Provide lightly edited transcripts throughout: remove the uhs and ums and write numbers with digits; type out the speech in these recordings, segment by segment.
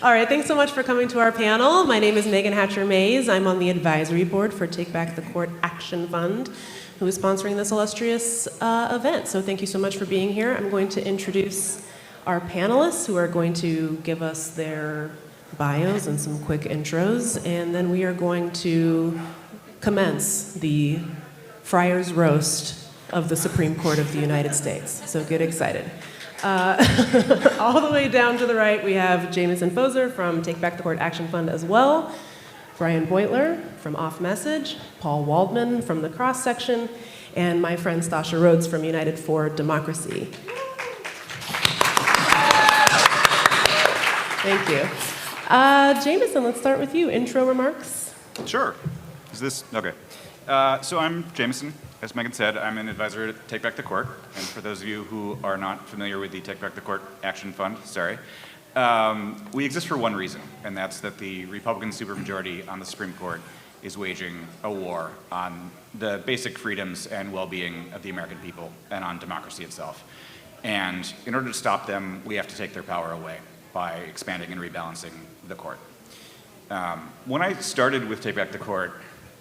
All right, thanks so much for coming to our panel. My name is Megan Hatcher-Mays. I'm on the advisory board for Take Back the Court Action Fund, who is sponsoring this illustrious event. So thank you so much for being here. I'm going to introduce our panelists who are going to give us their bios and some quick intros, and then we are going to commence the Friar's Roast of the Supreme Court of the United States. So get excited. All the way down to the right, we have Jameson Foser from Take Back the Court Action Fund as well, Brian Beutler from Off Message, Paul Waldman from the Cross Section, and my friend Stasha Rhodes from United for Democracy. Thank you. Jameson, let's start with you. Intro remarks? Sure. Is this, okay. So I'm Jameson. As Megan said, I'm an advisor at Take Back the Court. And for those of you who are not familiar with the Take Back the Court Action Fund, sorry, we exist for one reason, and that's that the Republican supermajority on the Supreme Court is waging a war on the basic freedoms and well-being of the American people and on democracy itself. And in order to stop them, we have to take their power away by expanding and rebalancing the court. When I started with Take Back the Court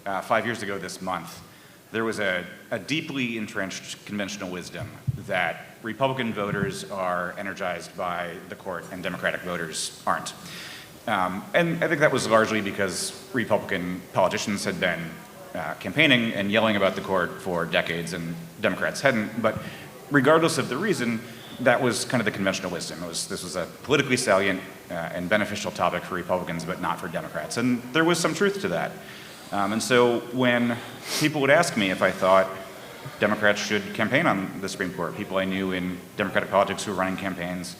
5 years ago this month, there was a deeply entrenched conventional wisdom that Republican voters are energized by the court and Democratic voters aren't. And I think that was largely because Republican politicians had been campaigning and yelling about the court for decades and Democrats hadn't. But regardless of the reason, that was kind of the conventional wisdom. This was a politically salient and beneficial topic for Republicans, but not for Democrats. And there was some truth to that. And so when people would ask me if I thought Democrats should campaign on the Supreme Court, people I knew in Democratic politics who were running campaigns,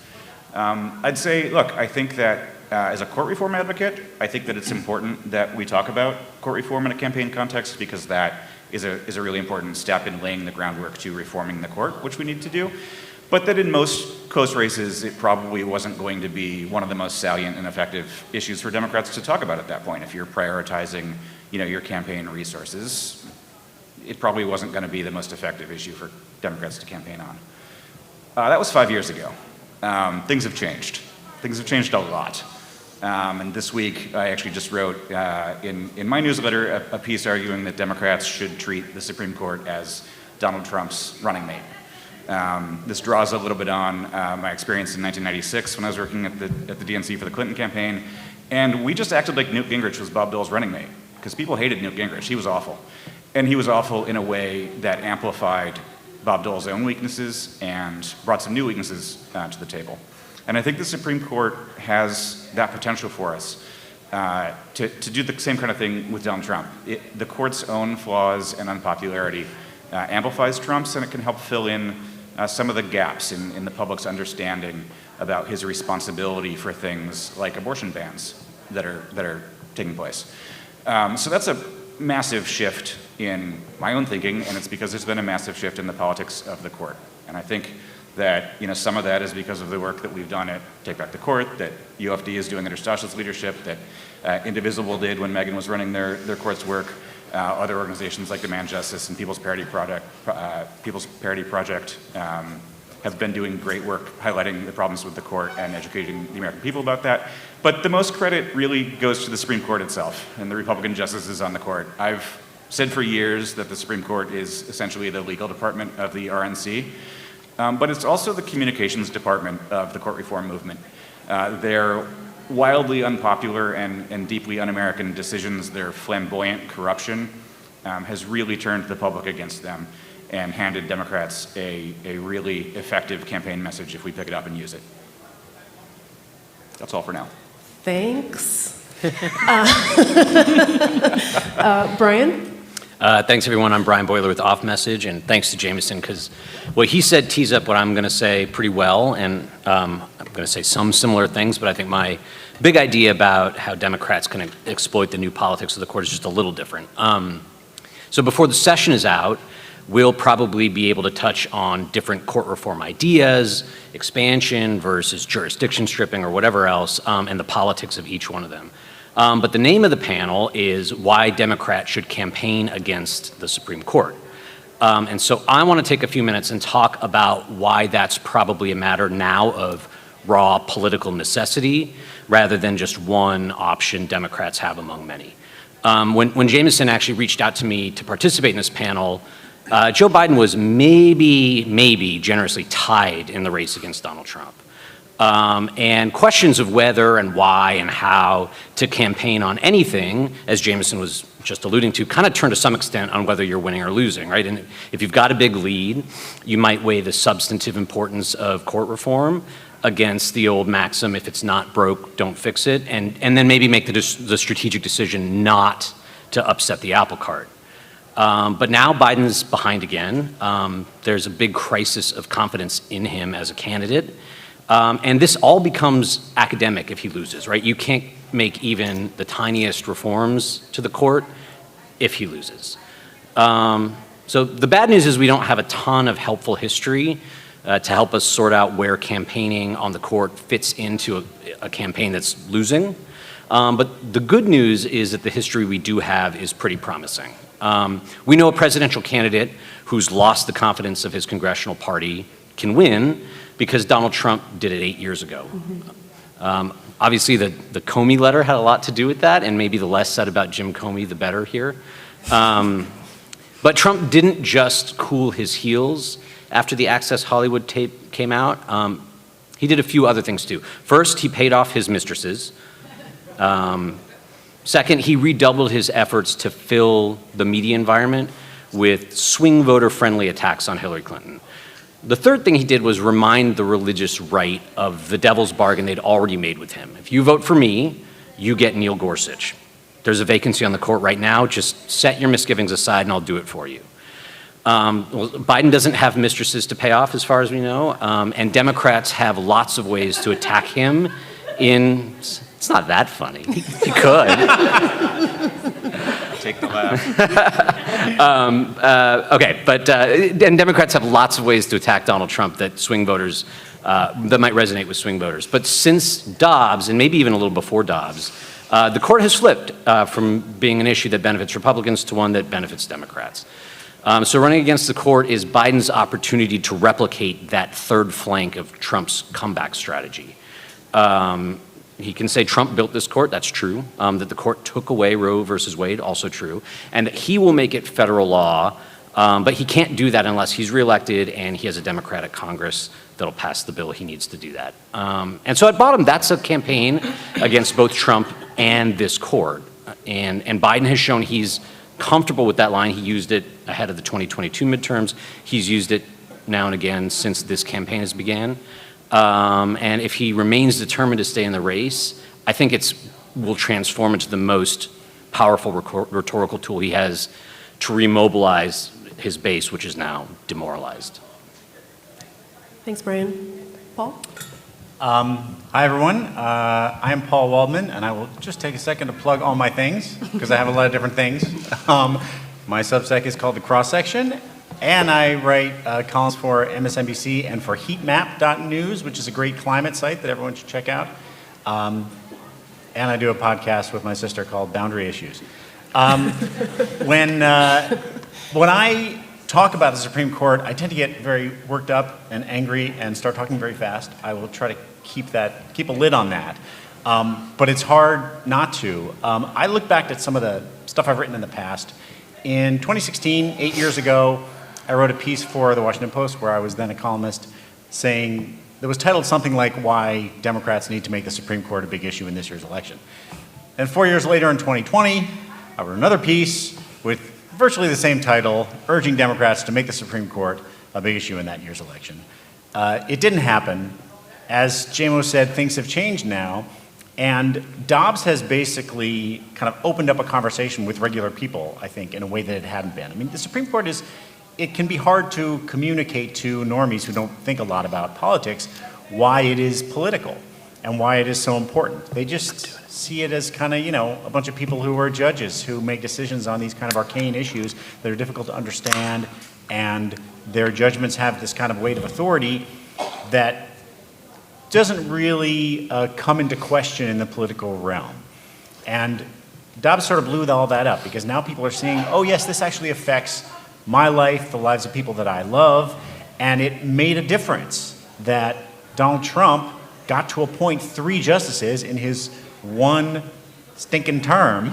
I'd say, look, I think that as a court reform advocate, I think that it's important that we talk about court reform in a campaign context because that is a really important step in laying the groundwork to reforming the court, which we need to do. But that in most close races, it probably wasn't going to be one of the most salient and effective issues for Democrats to talk about at that point. If you're prioritizing, your campaign resources, it probably wasn't going to be the most effective issue for Democrats to campaign on. That was 5 years ago. Things have changed. Things have changed a lot. And this week, I actually just wrote in my newsletter a piece arguing that Democrats should treat the Supreme Court as Donald Trump's running mate. This draws a little bit on my experience in 1996 when I was working at the DNC for the Clinton campaign, and we just acted like Newt Gingrich was Bob Dole's running mate, because people hated Newt Gingrich. He was awful. And he was awful in a way that amplified Bob Dole's own weaknesses and brought some new weaknesses to the table. And I think the Supreme Court has that potential for us to do the same kind of thing with Donald Trump. The court's own flaws and unpopularity amplifies Trump's, and it can help fill in some of the gaps in the public's understanding about his responsibility for things like abortion bans that are taking place. So that's a massive shift in my own thinking, and it's because there's been a massive shift in the politics of the court. And I think that some of that is because of the work that we've done at Take Back the Court, that UFD is doing under Stasha's leadership, that Indivisible did when Megan was running their court's work, other organizations like Demand Justice and People's Parity Project have been doing great work highlighting the problems with the court and educating the American people about that. But the most credit really goes to the Supreme Court itself and the Republican justices on the court. I've said for years that the Supreme Court is essentially the legal department of the RNC, but it's also the communications department of the court reform movement. Their wildly unpopular and deeply un-American decisions, their flamboyant corruption, has really turned the public against them and handed Democrats a really effective campaign message if we pick it up and use it. That's all for now. Thanks. Brian? Thanks, everyone. I'm Brian Beutler with Off Message, and thanks to Jameson, because what he said tees up what I'm going to say pretty well, and I'm going to say some similar things, but I think my big idea about how Democrats can exploit the new politics of the court is just a little different. So before the session is out, we'll probably be able to touch on different court reform ideas, expansion versus jurisdiction stripping or whatever else, and the politics of each one of them. But the name of the panel is Why Democrats Should Campaign Against the Supreme Court. And so I want to take a few minutes and talk about why that's probably a matter now of raw political necessity, rather than just one option Democrats have among many. When Jameson actually reached out to me to participate in this panel, Joe Biden was maybe generously tied in the race against Donald Trump. And questions of whether and why and how to campaign on anything, as Jameson was just alluding to, kind of turn to some extent on whether you're winning or losing, right? And if you've got a big lead, you might weigh the substantive importance of court reform against the old maxim, if it's not broke, don't fix it, and then maybe make the strategic decision not to upset the apple cart. But now Biden's behind again. There's a big crisis of confidence in him as a candidate. And this all becomes academic if he loses, right? You can't make even the tiniest reforms to the court if he loses. So the bad news is we don't have a ton of helpful history to help us sort out where campaigning on the court fits into a campaign that's losing. But the good news is that the history we do have is pretty promising. We know a presidential candidate who's lost the confidence of his congressional party can win because Donald Trump did it 8 years ago. Obviously, the Comey letter had a lot to do with that, and maybe the less said about Jim Comey, the better here. But Trump didn't just cool his heels after the Access Hollywood tape came out. He did a few other things too. First, he paid off his mistresses. Second, he redoubled his efforts to fill the media environment with swing voter-friendly attacks on Hillary Clinton. The third thing he did was remind the religious right of the devil's bargain they'd already made with him. If you vote for me, you get Neil Gorsuch. There's a vacancy on the court right now. Just set your misgivings aside and I'll do it for you. Well, Biden doesn't have mistresses to pay off as far as we know, and Democrats have lots of ways to attack him in, it's not that funny, he could. Take the laugh. Okay, but and Democrats have lots of ways to attack Donald Trump that swing voters, that might resonate with swing voters. But since Dobbs, and maybe even a little before Dobbs, the court has flipped from being an issue that benefits Republicans to one that benefits Democrats. So running against the court is Biden's opportunity to replicate that third flank of Trump's comeback strategy. He can say Trump built this court, that's true. That the court took away Roe versus Wade, also true. And that he will make it federal law, but he can't do that unless he's reelected and he has a Democratic Congress that'll pass the bill he needs to do that. And so at bottom, that's a campaign against both Trump and this court. And Biden has shown he's comfortable with that line. He used it ahead of the 2022 midterms. He's used it now and again since this campaign has began. And if he remains determined to stay in the race, I think it will transform into the most powerful rhetorical tool he has to remobilize his base, which is now demoralized. Thanks, Brian. Paul? Hi, everyone. I am Paul Waldman, and I will just take a second to plug all my things, because I have a lot of different things. My Substack is called The Cross Section, and I write columns for MSNBC and for heatmap.news, which is a great climate site that everyone should check out. And I do a podcast with my sister called Boundary Issues. When I talk about the Supreme Court, I tend to get very worked up and angry and start talking very fast. I will try to keep a lid on that. But it's hard not to. I look back at some of the stuff I've written in the past. In 2016, 8 years ago, I wrote a piece for the Washington Post where I was then a columnist saying, that was titled something like why Democrats need to make the Supreme Court a big issue in this year's election. And 4 years later in 2020, I wrote another piece with virtually the same title, urging Democrats to make the Supreme Court a big issue in that year's election. It didn't happen. As JMO said, things have changed now, and Dobbs has basically kind of opened up a conversation with regular people, I think, in a way that it hadn't been. I mean, the Supreme Court it can be hard to communicate to normies who don't think a lot about politics why it is political and why it is so important. They just see it as kind of, a bunch of people who are judges who make decisions on these kind of arcane issues that are difficult to understand, and their judgments have this kind of weight of authority that doesn't really come into question in the political realm. And Dobbs sort of blew all that up, because now people are seeing, oh yes, this actually affects my life, the lives of people that I love, and it made a difference that Donald Trump got to appoint 3 justices in his one stinking term.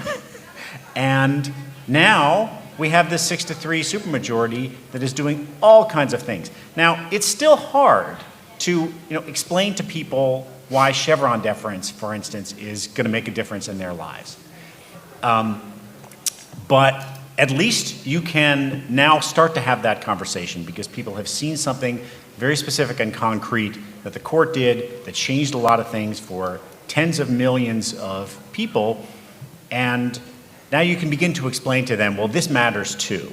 And now we have this 6-3 supermajority that is doing all kinds of things. Now, it's still hard to explain to people why Chevron deference, for instance, is going to make a difference in their lives. But at least you can now start to have that conversation because people have seen something very specific and concrete that the court did that changed a lot of things for tens of millions of people. And now you can begin to explain to them, well, this matters too.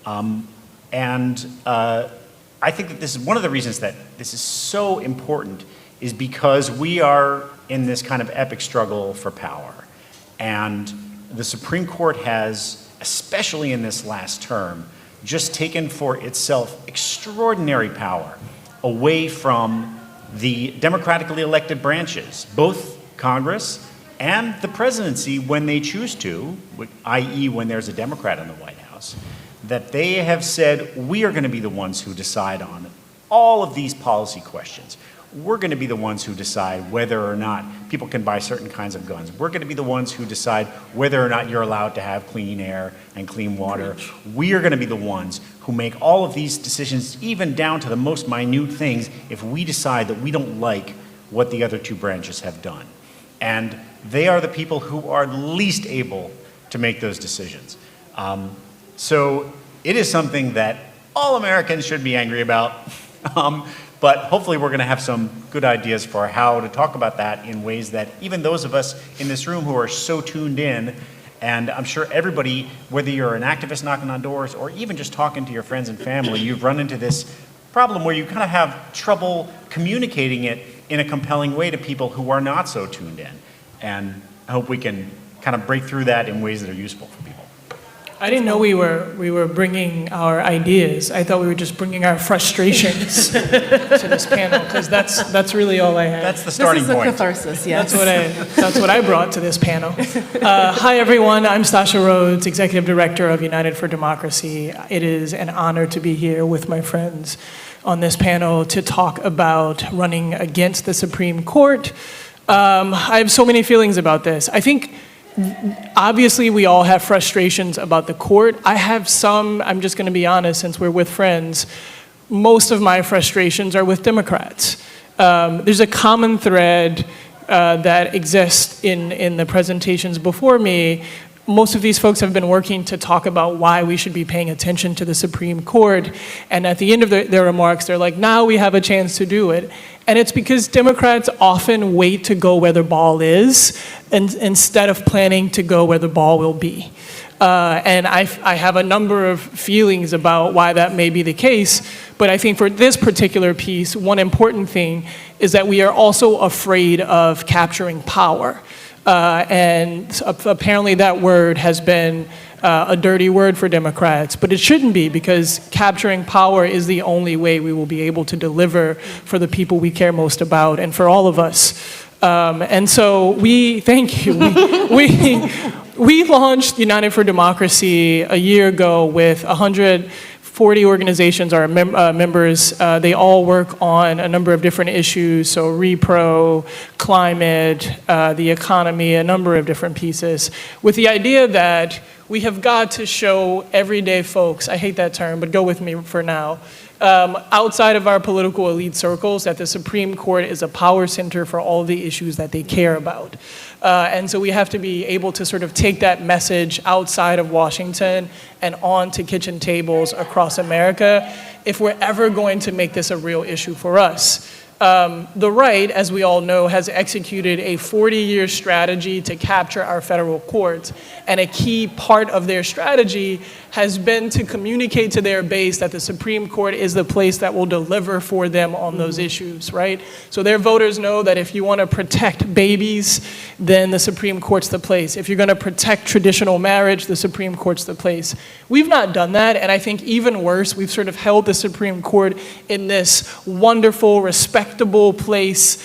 I think that this is one of the reasons that this is so important is because we are in this kind of epic struggle for power. And the Supreme Court has, especially in this last term, just taken for itself extraordinary power away from the democratically elected branches, both Congress and the presidency when they choose to, i.e. when there's a Democrat in the White House, that they have said, we are going to be the ones who decide on all of these policy questions. We're going to be the ones who decide whether or not people can buy certain kinds of guns. We're going to be the ones who decide whether or not you're allowed to have clean air and clean water. We are going to be the ones who make all of these decisions, even down to the most minute things, if we decide that we don't like what the other 2 branches have done. And they are the people who are least able to make those decisions. So it is something that all Americans should be angry about. But hopefully we're going to have some good ideas for how to talk about that in ways that even those of us in this room who are so tuned in, and I'm sure everybody, whether you're an activist knocking on doors or even just talking to your friends and family, you've run into this problem where you kind of have trouble communicating it in a compelling way to people who are not so tuned in. And I hope we can kind of break through that in ways that are useful for people. I didn't know we were bringing our ideas. I thought we were just bringing our frustrations to this panel, because that's really all I had. That's the starting point. This is a catharsis, yes. That's what I brought to this panel. Hi, everyone. I'm Stasha Rhodes, Executive Director of United for Democracy. It is an honor to be here with my friends on this panel to talk about running against the Supreme Court. I have so many feelings about this. I think obviously we all have frustrations about the court. I have some, I'm just going to be honest, since we're with friends, most of my frustrations are with Democrats. There's a common thread that exists in the presentations before me. Most of these folks have been working to talk about why we should be paying attention to the Supreme Court. And at the end of their remarks, they're like, now we have a chance to do it. And it's because Democrats often wait to go where the ball is instead of planning to go where the ball will be. And I have a number of feelings about why that may be the case. But I think for this particular piece, one important thing is that we are also afraid of capturing power. And apparently that word has been a dirty word for Democrats, but it shouldn't be, because capturing power is the only way we will be able to deliver for the people we care most about and for all of us. And so thank you. We launched United for Democracy a year ago with 140 organizations are members. They all work on a number of different issues, so repro, climate, the economy, a number of different pieces, with the idea that we have got to show everyday folks, I hate that term, but go with me for now, outside of our political elite circles, that the Supreme Court is a power center for all the issues that they care about. And so we have to be able to sort of take that message outside of Washington and on to kitchen tables across America if we're ever going to make this a real issue for us. The right, as we all know, has executed a 40-year strategy to capture our federal courts. And a key part of their strategy has been to communicate to their base that the Supreme Court is the place that will deliver for them on those issues, right? So their voters know that if you want to protect babies, then the Supreme Court's the place. If you're going to protect traditional marriage, the Supreme Court's the place. We've not done that, and I think even worse, we've sort of held the Supreme Court in this wonderful, respectable place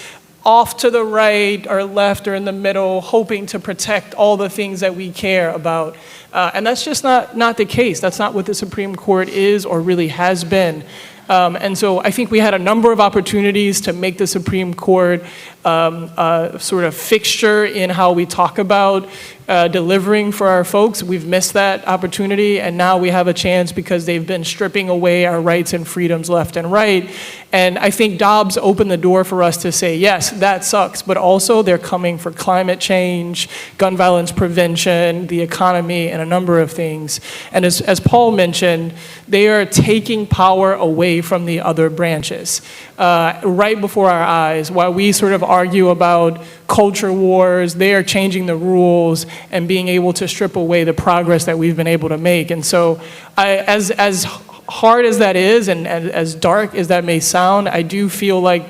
off to the right or left or in the middle, hoping to protect all the things that we care about. And that's just not the case. That's not what the Supreme Court is or really has been. And so I think we had a number of opportunities to make the Supreme Court sort of fixture in how we talk about delivering for our folks. We've missed that opportunity, and now we have a chance because they've been stripping away our rights and freedoms left and right. And I think Dobbs opened the door for us to say, yes, that sucks, but also they're coming for climate change, gun violence prevention, the economy, and a number of things. And as Paul mentioned, they are taking power away from the other branches. Right before our eyes, while we sort of argue about culture wars, they are changing the rules and being able to strip away the progress that we've been able to make. And so as hard as that is and as dark as that may sound, I do feel like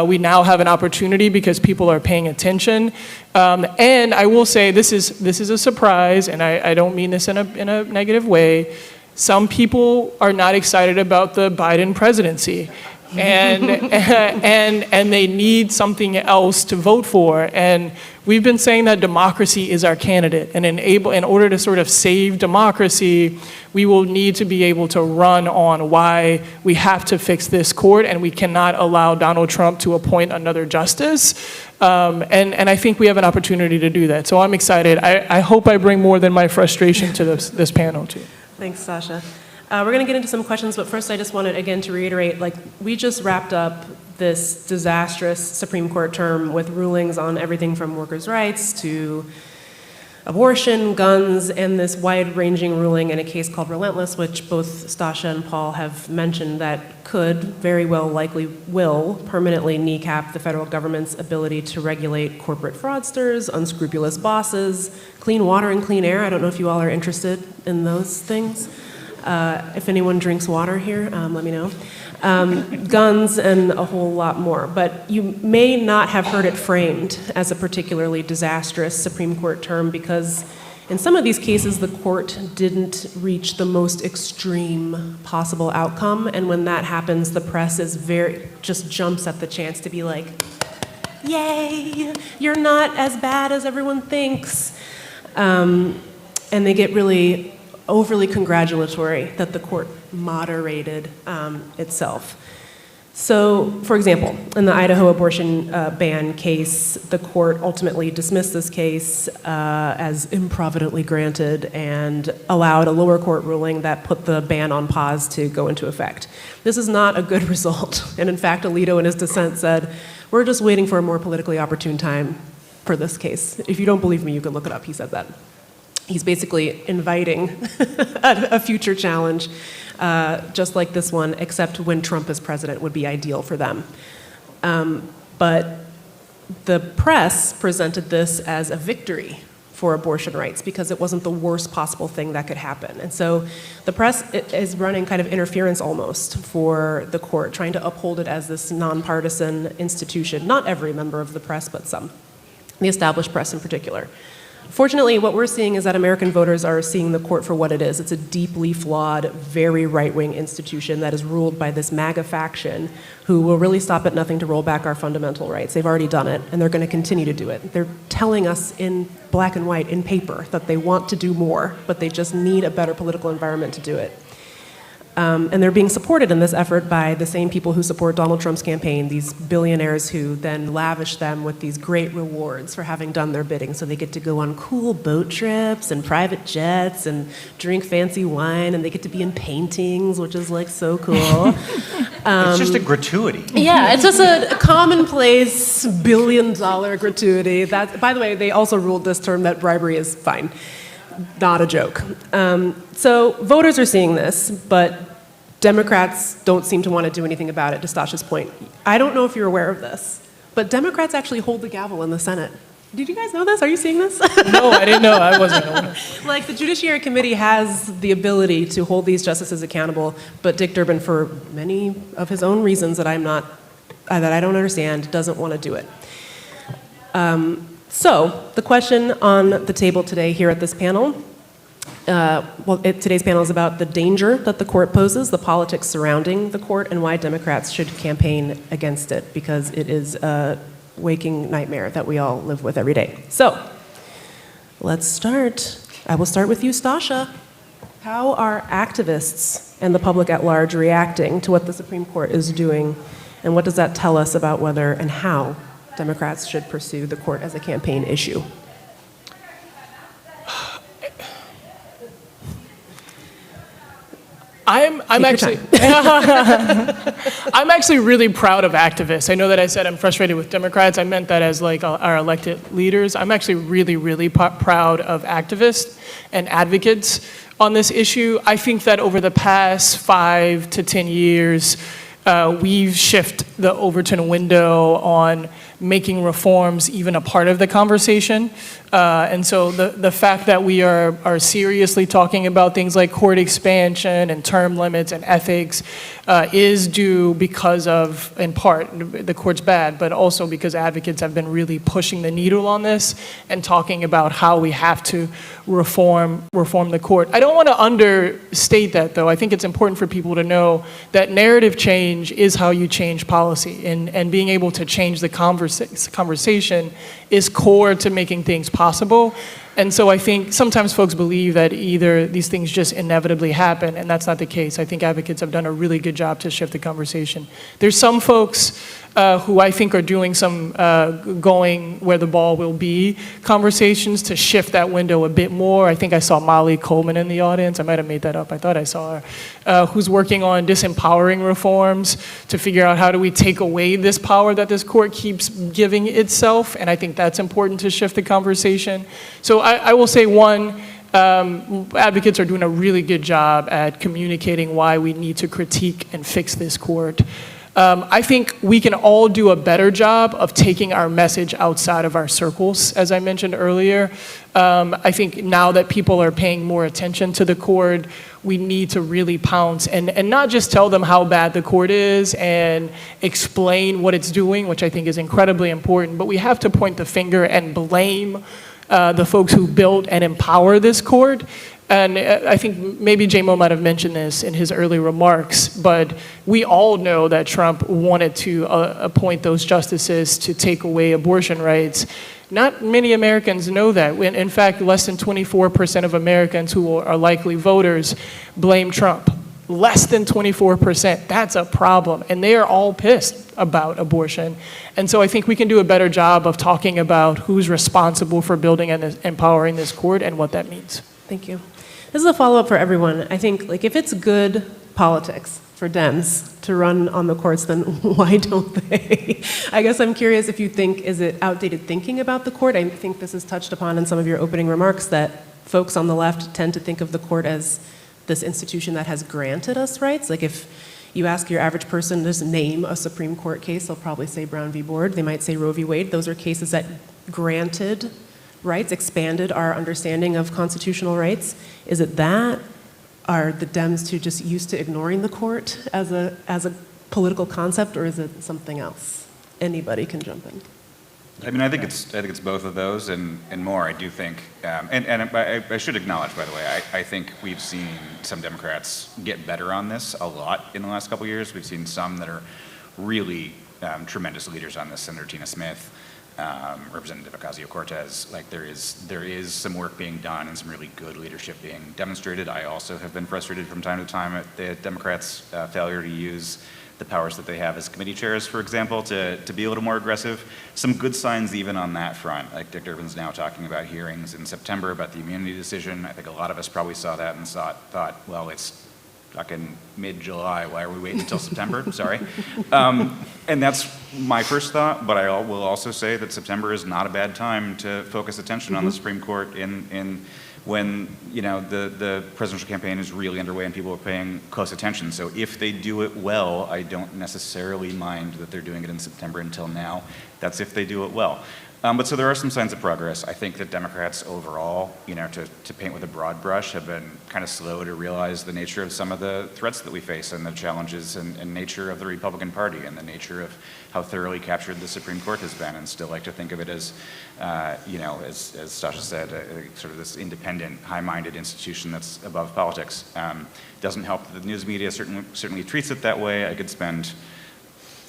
we now have an opportunity because people are paying attention. And I will say this is a surprise, and I don't mean this in a negative way. Some people are not excited about the Biden presidency. And they need something else to vote for. And we've been saying that democracy is our candidate. And in order to sort of save democracy, we will need to be able to run on why we have to fix this court, and we cannot allow Donald Trump to appoint another justice. And I think we have an opportunity to do that. So I'm excited. I hope I bring more than my frustration to this panel too. Thanks, Sasha. We're going to get into some questions, but first I just wanted, again, to reiterate, we just wrapped up this disastrous Supreme Court term with rulings on everything from workers' rights to abortion, guns, and this wide-ranging ruling in a case called Relentless, which both Stasha and Paul have mentioned that could, very well likely will, permanently kneecap the federal government's ability to regulate corporate fraudsters, unscrupulous bosses, clean water and clean air. I don't know if you all are interested in those things. If anyone drinks water here, let me know. Guns and a whole lot more. But you may not have heard it framed as a particularly disastrous Supreme Court term because in some of these cases the court didn't reach the most extreme possible outcome. And when that happens, the press just jumps at the chance to be like, yay, you're not as bad as everyone thinks. And they get really overly congratulatory that the court moderated itself. So, for example, in the Idaho abortion ban case, the court ultimately dismissed this case as improvidently granted and allowed a lower court ruling that put the ban on pause to go into effect. This is not a good result. And in fact, Alito in his dissent said, we're just waiting for a more politically opportune time for this case. If you don't believe me, you can look it up. He said that. He's basically inviting a future challenge, just like this one, except when Trump is president would be ideal for them. But the press presented this as a victory for abortion rights because it wasn't the worst possible thing that could happen. And so the press is running kind of interference almost for the court, trying to uphold it as this nonpartisan institution. Not every member of the press, but some, the established press in particular. Fortunately, what we're seeing is that American voters are seeing the court for what it is. It's a deeply flawed, very right-wing institution that is ruled by this MAGA faction who will really stop at nothing to roll back our fundamental rights. They've already done it, and they're going to continue to do it. They're telling us in black and white, in paper, that they want to do more, but they just need a better political environment to do it. And they're being supported in this effort by the same people who support Donald Trump's campaign, these billionaires who then lavish them with these great rewards for having done their bidding. So they get to go on cool boat trips and private jets and drink fancy wine, and they get to be in paintings, which is so cool. It's just a gratuity. Yeah, it's just a commonplace billion-dollar gratuity. That, by the way, they also ruled this term that bribery is fine. Not a joke. So voters are seeing this, but Democrats don't seem to want to do anything about it, to Stasha's point. I don't know if you're aware of this, but Democrats actually hold the gavel in the Senate. Did you guys know this? Are you seeing this? No, I didn't know. I wasn't aware. The Judiciary Committee has the ability to hold these justices accountable, but Dick Durbin, for many of his own reasons that I don't understand, doesn't want to do it. So the question on the table today here at this panel, today's panel is about the danger that the court poses, the politics surrounding the court, and why Democrats should campaign against it, because it is a waking nightmare that we all live with every day. So let's start. I will start with you, Stasha. How are activists and the public at large reacting to what the Supreme Court is doing, and what does that tell us about whether and how Democrats should pursue the court as a campaign issue? I'm Take your actually I'm actually really proud of activists. I know that I said I'm frustrated with Democrats. I meant that as like our elected leaders. I'm actually really proud of activists and advocates on this issue. I think that over the past 5 to 10 years, we've shifted the Overton window on making reforms even a part of the conversation. And so the fact that we are seriously talking about things like court expansion and term limits and ethics is due because of, in part, the court's bad, but also because advocates have been really pushing the needle on this and talking about how we have to reform the court. I don't want to understate that, though. I think it's important for people to know that narrative change is how you change policy, and being able to change the conversation is core to making things possible. And so I think sometimes folks believe that either these things just inevitably happen, and that's not the case. I think advocates have done a really good job to shift the conversation. There's some folks who I think are doing some going where the ball will be conversations to shift that window a bit more. I think I saw Molly Coleman in the audience. I might have made that up. I thought I saw her. Who's working on disempowering reforms to figure out how do we take away this power that this court keeps giving itself. And I think that's important to shift the conversation. So I will say, one, advocates are doing a really good job at communicating why we need to critique and fix this court. I think we can all do a better job of taking our message outside of our circles, as I mentioned earlier. I think now that people are paying more attention to the court, we need to really pounce and not just tell them how bad the court is and explain what it's doing, which I think is incredibly important, but we have to point the finger and blame the folks who built and empower this court. And I think maybe J-Mo might have mentioned this in his early remarks, but we all know that Trump wanted to appoint those justices to take away abortion rights. Not many Americans know that. In fact, less than 24% of Americans who are likely voters blame Trump. Less than 24%. That's a problem. And they are all pissed about abortion. And so I think we can do a better job of talking about who's responsible for building and empowering this court and what that means. Thank you. This is a follow-up for everyone. I think, like, if it's good politics for Dems to run on the courts, then why don't they? I guess I'm curious if you think, is it outdated thinking about the court? I think this is touched upon in some of your opening remarks, that folks on the left tend to think of the court as this institution that has granted us rights. Like, if you ask your average person to just name a Supreme Court case, they'll probably say Brown v. Board. They might say Roe v. Wade. Those are cases that granted rights, expanded our understanding of constitutional rights. Is it that? Are the Dems too just used to ignoring the court as a political concept, or is it something else? Anybody can jump in. I mean, I think it's both of those and more. I do think, and I should acknowledge, by the way, I think we've seen some Democrats get better on this a lot in the last couple of years. We've seen some that are really tremendous leaders on this. Senator Tina Smith, Representative Ocasio-Cortez. Like, there is some work being done and some really good leadership being demonstrated. I also have been frustrated from time to time at the Democrats' failure to use the powers that they have as committee chairs, for example, to be a little more aggressive. Some good signs even on that front. Like, Dick Durbin's now talking about hearings in September about the immunity decision. I think a lot of us probably saw that and thought, well, it's fucking mid-July, why are we waiting until September? Sorry. And that's my first thought, but I will also say that September is not a bad time to focus attention on the Supreme Court in when, you know, the presidential campaign is really underway and people are paying close attention. So if they do it well, I don't necessarily mind that they're doing it in September until now. That's if they do it well. But so there are some signs of progress. I think that Democrats overall, you know, to paint with a broad brush, have been kind of slow to realize the nature of some of the threats that we face and the challenges and nature of the Republican Party and the nature of how thoroughly captured the Supreme Court has been, and still like to think of it as, you know, as Stasha said, sort of this independent, high-minded institution that's above politics. Doesn't help that the news media certainly treats it that way. I could spend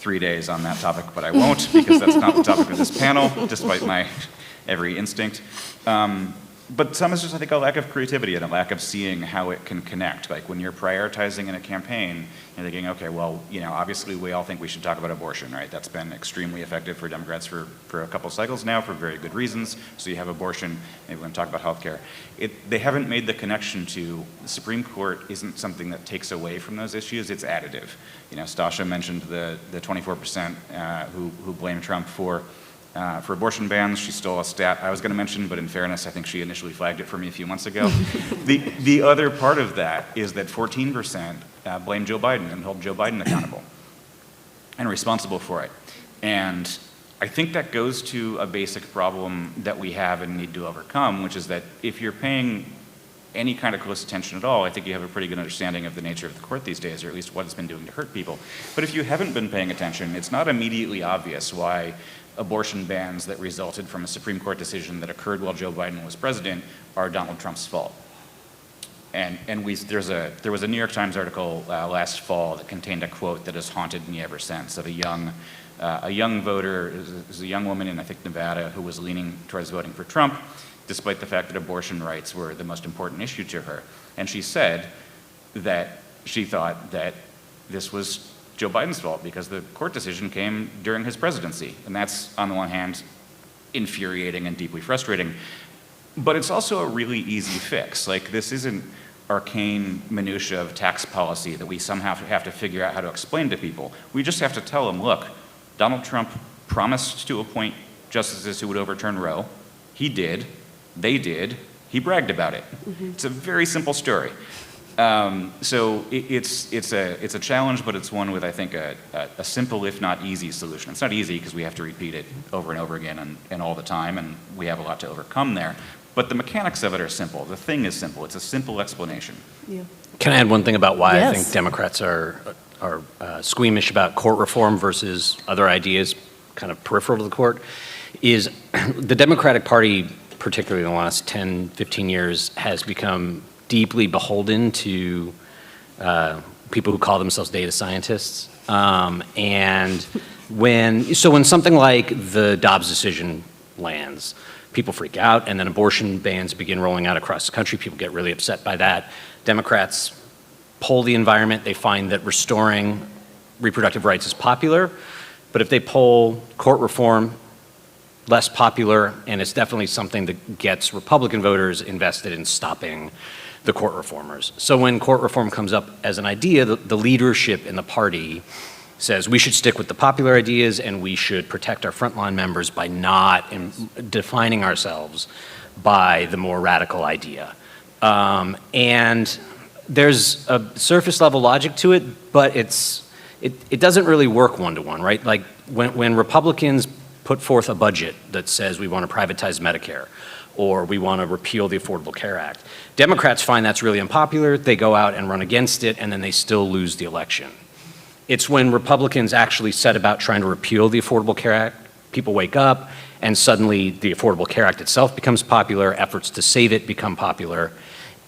3 days on that topic, but I won't, because that's not the topic of this panel, despite my every instinct. but some is just, I think, a lack of creativity and a lack of seeing how it can connect. Like when you're prioritizing in a campaign, you're thinking, okay, well, obviously we all think we should talk about abortion, right? That's been extremely effective for Democrats for a couple cycles now for very good reasons. So you have abortion, maybe we're going to talk about healthcare. They haven't made the connection to the Supreme Court isn't something that takes away from those issues, it's additive. Stasha mentioned the 24% who blame Trump for abortion bans. She stole a stat I was going to mention, but in fairness, I think she initially flagged it for me a few months ago. The other part of that is that 14% blame Joe Biden and hold Joe Biden accountable and responsible for it. And I think that goes to a basic problem that we have and need to overcome, which is that if you're paying any kind of close attention at all, I think you have a pretty good understanding of the nature of the court these days, or at least what it's been doing to hurt people. But if you haven't been paying attention, it's not immediately obvious why abortion bans that resulted from a Supreme Court decision that occurred while Joe Biden was president are Donald Trump's fault. And there was a New York Times article last fall that contained a quote that has haunted me ever since of a young voter, it was a young woman in, I think, Nevada, who was leaning towards voting for Trump, despite the fact that abortion rights were the most important issue to her. And she said that she thought that this was Joe Biden's fault because the court decision came during his presidency. And that's, on the one hand, infuriating and deeply frustrating. But it's also a really easy fix. Like, this isn't arcane minutia of tax policy that we somehow have to figure out how to explain to people. We just have to tell them, look, Donald Trump promised to appoint justices who would overturn Roe. He did. They did. He bragged about it. Mm-hmm. It's a very simple story. So it's a challenge, but it's one with, I think, a simple, if not easy, solution. It's not easy because we have to repeat it over and over again and all the time, and we have a lot to overcome there. But the mechanics of it are simple. The thing is simple. It's a simple explanation. Yeah. Can I add one thing about why Yes. I think Democrats are squeamish about court reform versus other ideas kind of peripheral to the court? Is the Democratic Party, particularly in the last 10, 15 years, has become deeply beholden to people who call themselves data scientists. And when something like the Dobbs decision lands, people freak out, and then abortion bans begin rolling out across the country. People get really upset by that. Democrats poll the environment. They find that restoring reproductive rights is popular, but if they poll court reform, less popular, and it's definitely something that gets Republican voters invested in stopping the court reformers. So when court reform comes up as an idea, the leadership in the party says we should stick with the popular ideas and we should protect our frontline members by not defining ourselves by the more radical idea. And there's a surface level logic to it, but it doesn't really work one-to-one, right? Like when Republicans put forth a budget that says we want to privatize Medicare or we want to repeal the Affordable Care Act, Democrats find that's really unpopular, they go out and run against it, and then they still lose the election. It's when Republicans actually set about trying to repeal the Affordable Care Act, people wake up, and suddenly the Affordable Care Act itself becomes popular, efforts to save it become popular,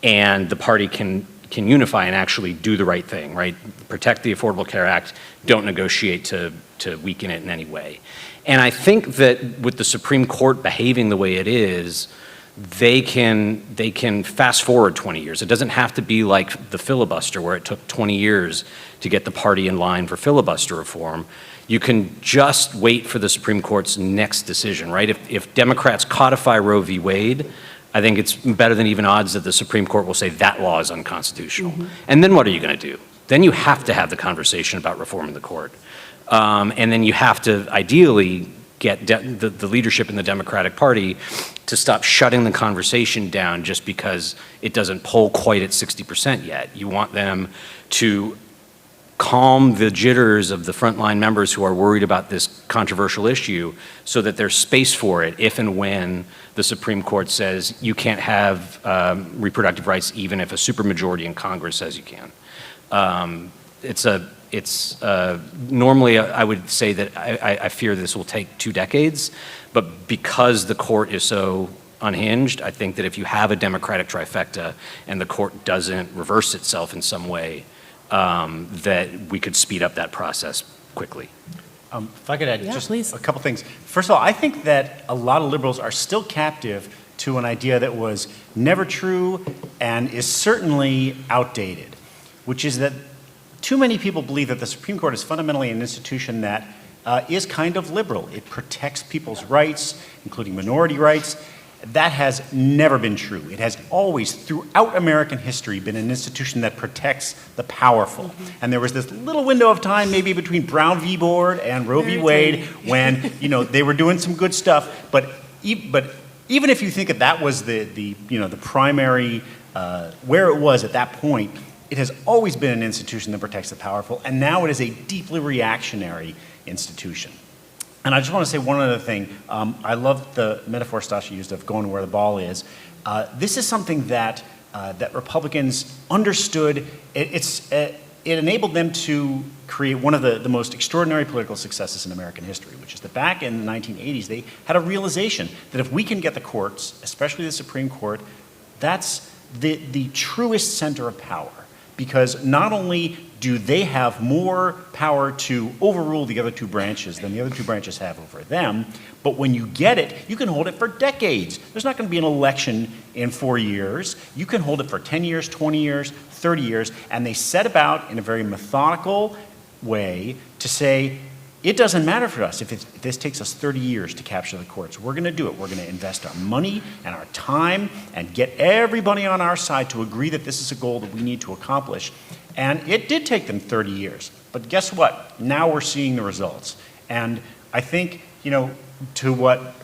and the party can unify and actually do the right thing, right? Protect the Affordable Care Act, don't negotiate to weaken it in any way. And I think that with the Supreme Court behaving the way it is, they can fast forward 20 years. It doesn't have to be like the filibuster where it took 20 years to get the party in line for filibuster reform. You can just wait for the Supreme Court's next decision, right? If Democrats codify Roe v. Wade, I think it's better than even odds that the Supreme Court will say that law is unconstitutional. Mm-hmm. And then what are you going to do? Then you have to have the conversation about reforming the court. And then you have to ideally get the leadership in the Democratic Party to stop shutting the conversation down just because it doesn't poll quite at 60% yet. You want them to calm the jitters of the frontline members who are worried about this controversial issue so that there's space for it if and when the Supreme Court says you can't have reproductive rights even if a supermajority in Congress says you can. Normally I would say that I fear this will take 2 decades, but because the court is so unhinged, I think that if you have a Democratic trifecta and the court doesn't reverse itself in some way, that we could speed up that process quickly. If I could add just please. a couple things. First of all, I think that a lot of liberals are still captive to an idea that was never true and is certainly outdated, which is that too many people believe that the Supreme Court is fundamentally an institution that is kind of liberal. It protects people's rights, including minority rights. That has never been true. It has always, throughout American history, been an institution that protects the powerful. And there was this little window of time, maybe between Brown v. Board and Roe v. Wade, when they were doing some good stuff. But even if you think that was the primary where it was at that point, it has always been an institution that protects the powerful, and now it is a deeply reactionary institution. And I just want to say one other thing. I love the metaphor Stasha used of going where the ball is. This is something that Republicans understood. It enabled them to create one of the most extraordinary political successes in American history, which is that back in the 1980s, they had a realization that if we can get the courts, especially the Supreme Court, that's the truest center of power. Because not only do they have more power to overrule the other two branches than the other two branches have over them, but when you get it, you can hold it for decades. There's not going to be an election in 4 years. You can hold it for 10 years, 20 years, 30 years, and they set about in a very methodical way to say, it doesn't matter for us if this takes us 30 years to capture the courts. We're going to do it. We're going to invest our money and our time and get everybody on our side to agree that this is a goal that we need to accomplish. And it did take them 30 years. But guess what? Now we're seeing the results. And I think, to what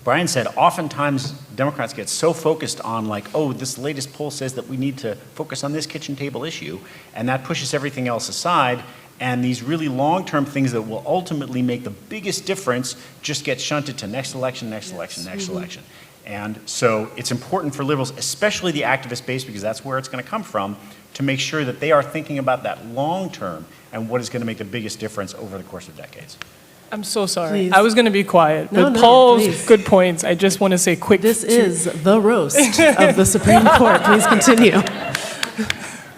Brian said, oftentimes Democrats get so focused on this latest poll says that we need to focus on this kitchen table issue, and that pushes everything else aside. And these really long-term things that will ultimately make the biggest difference just get shunted to next election, next election, next election. And so it's important for liberals, especially the activist base, because that's where it's going to come from, to make sure that they are thinking about that long-term and what is going to make the biggest difference over the course of decades. I'm so sorry. Please. I was going to be quiet, No, but no, Paul's please. good points, I just want to say quick. This is the roast of the Supreme Court. Please continue.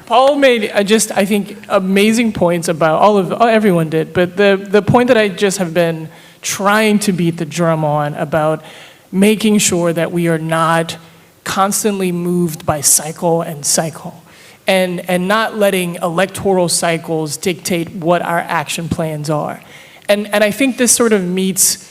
Paul made I think amazing points about everyone did, but the point that I just have been trying to beat the drum on about making sure that we are not constantly moved by cycle and not letting electoral cycles dictate what our action plans are. And I think this sort of meets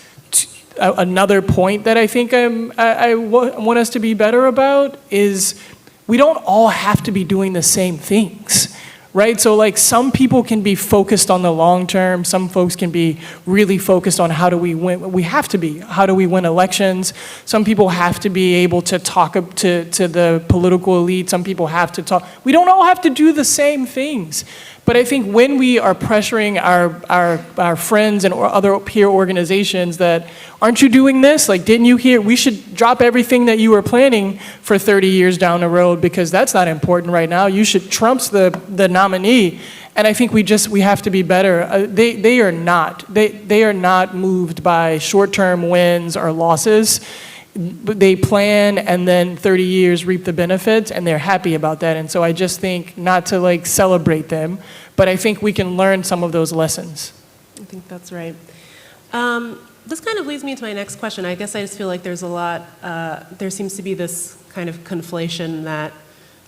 another point that I think I want us to be better about is we don't all have to be doing the same things, right? So some people can be focused on the long term. Some folks can be really focused on how do we win. We have to be. How do we win elections? Some people have to be able to talk to the political elite. Some people have to talk. We don't all have to do the same things. But I think when we are pressuring our friends and other peer organizations that, aren't you doing this? Didn't you hear? We should drop everything that you were planning for 30 years down the road because that's not important right now. Trump's the nominee. And I think we have to be better. They are not moved by short-term wins or losses. They plan and then 30 years reap the benefits, and they're happy about that. And so I just think not to celebrate them, but I think we can learn some of those lessons. I think that's right. This kind of leads me to my next question. I guess I just feel like there's a lot, there seems to be this kind of conflation that,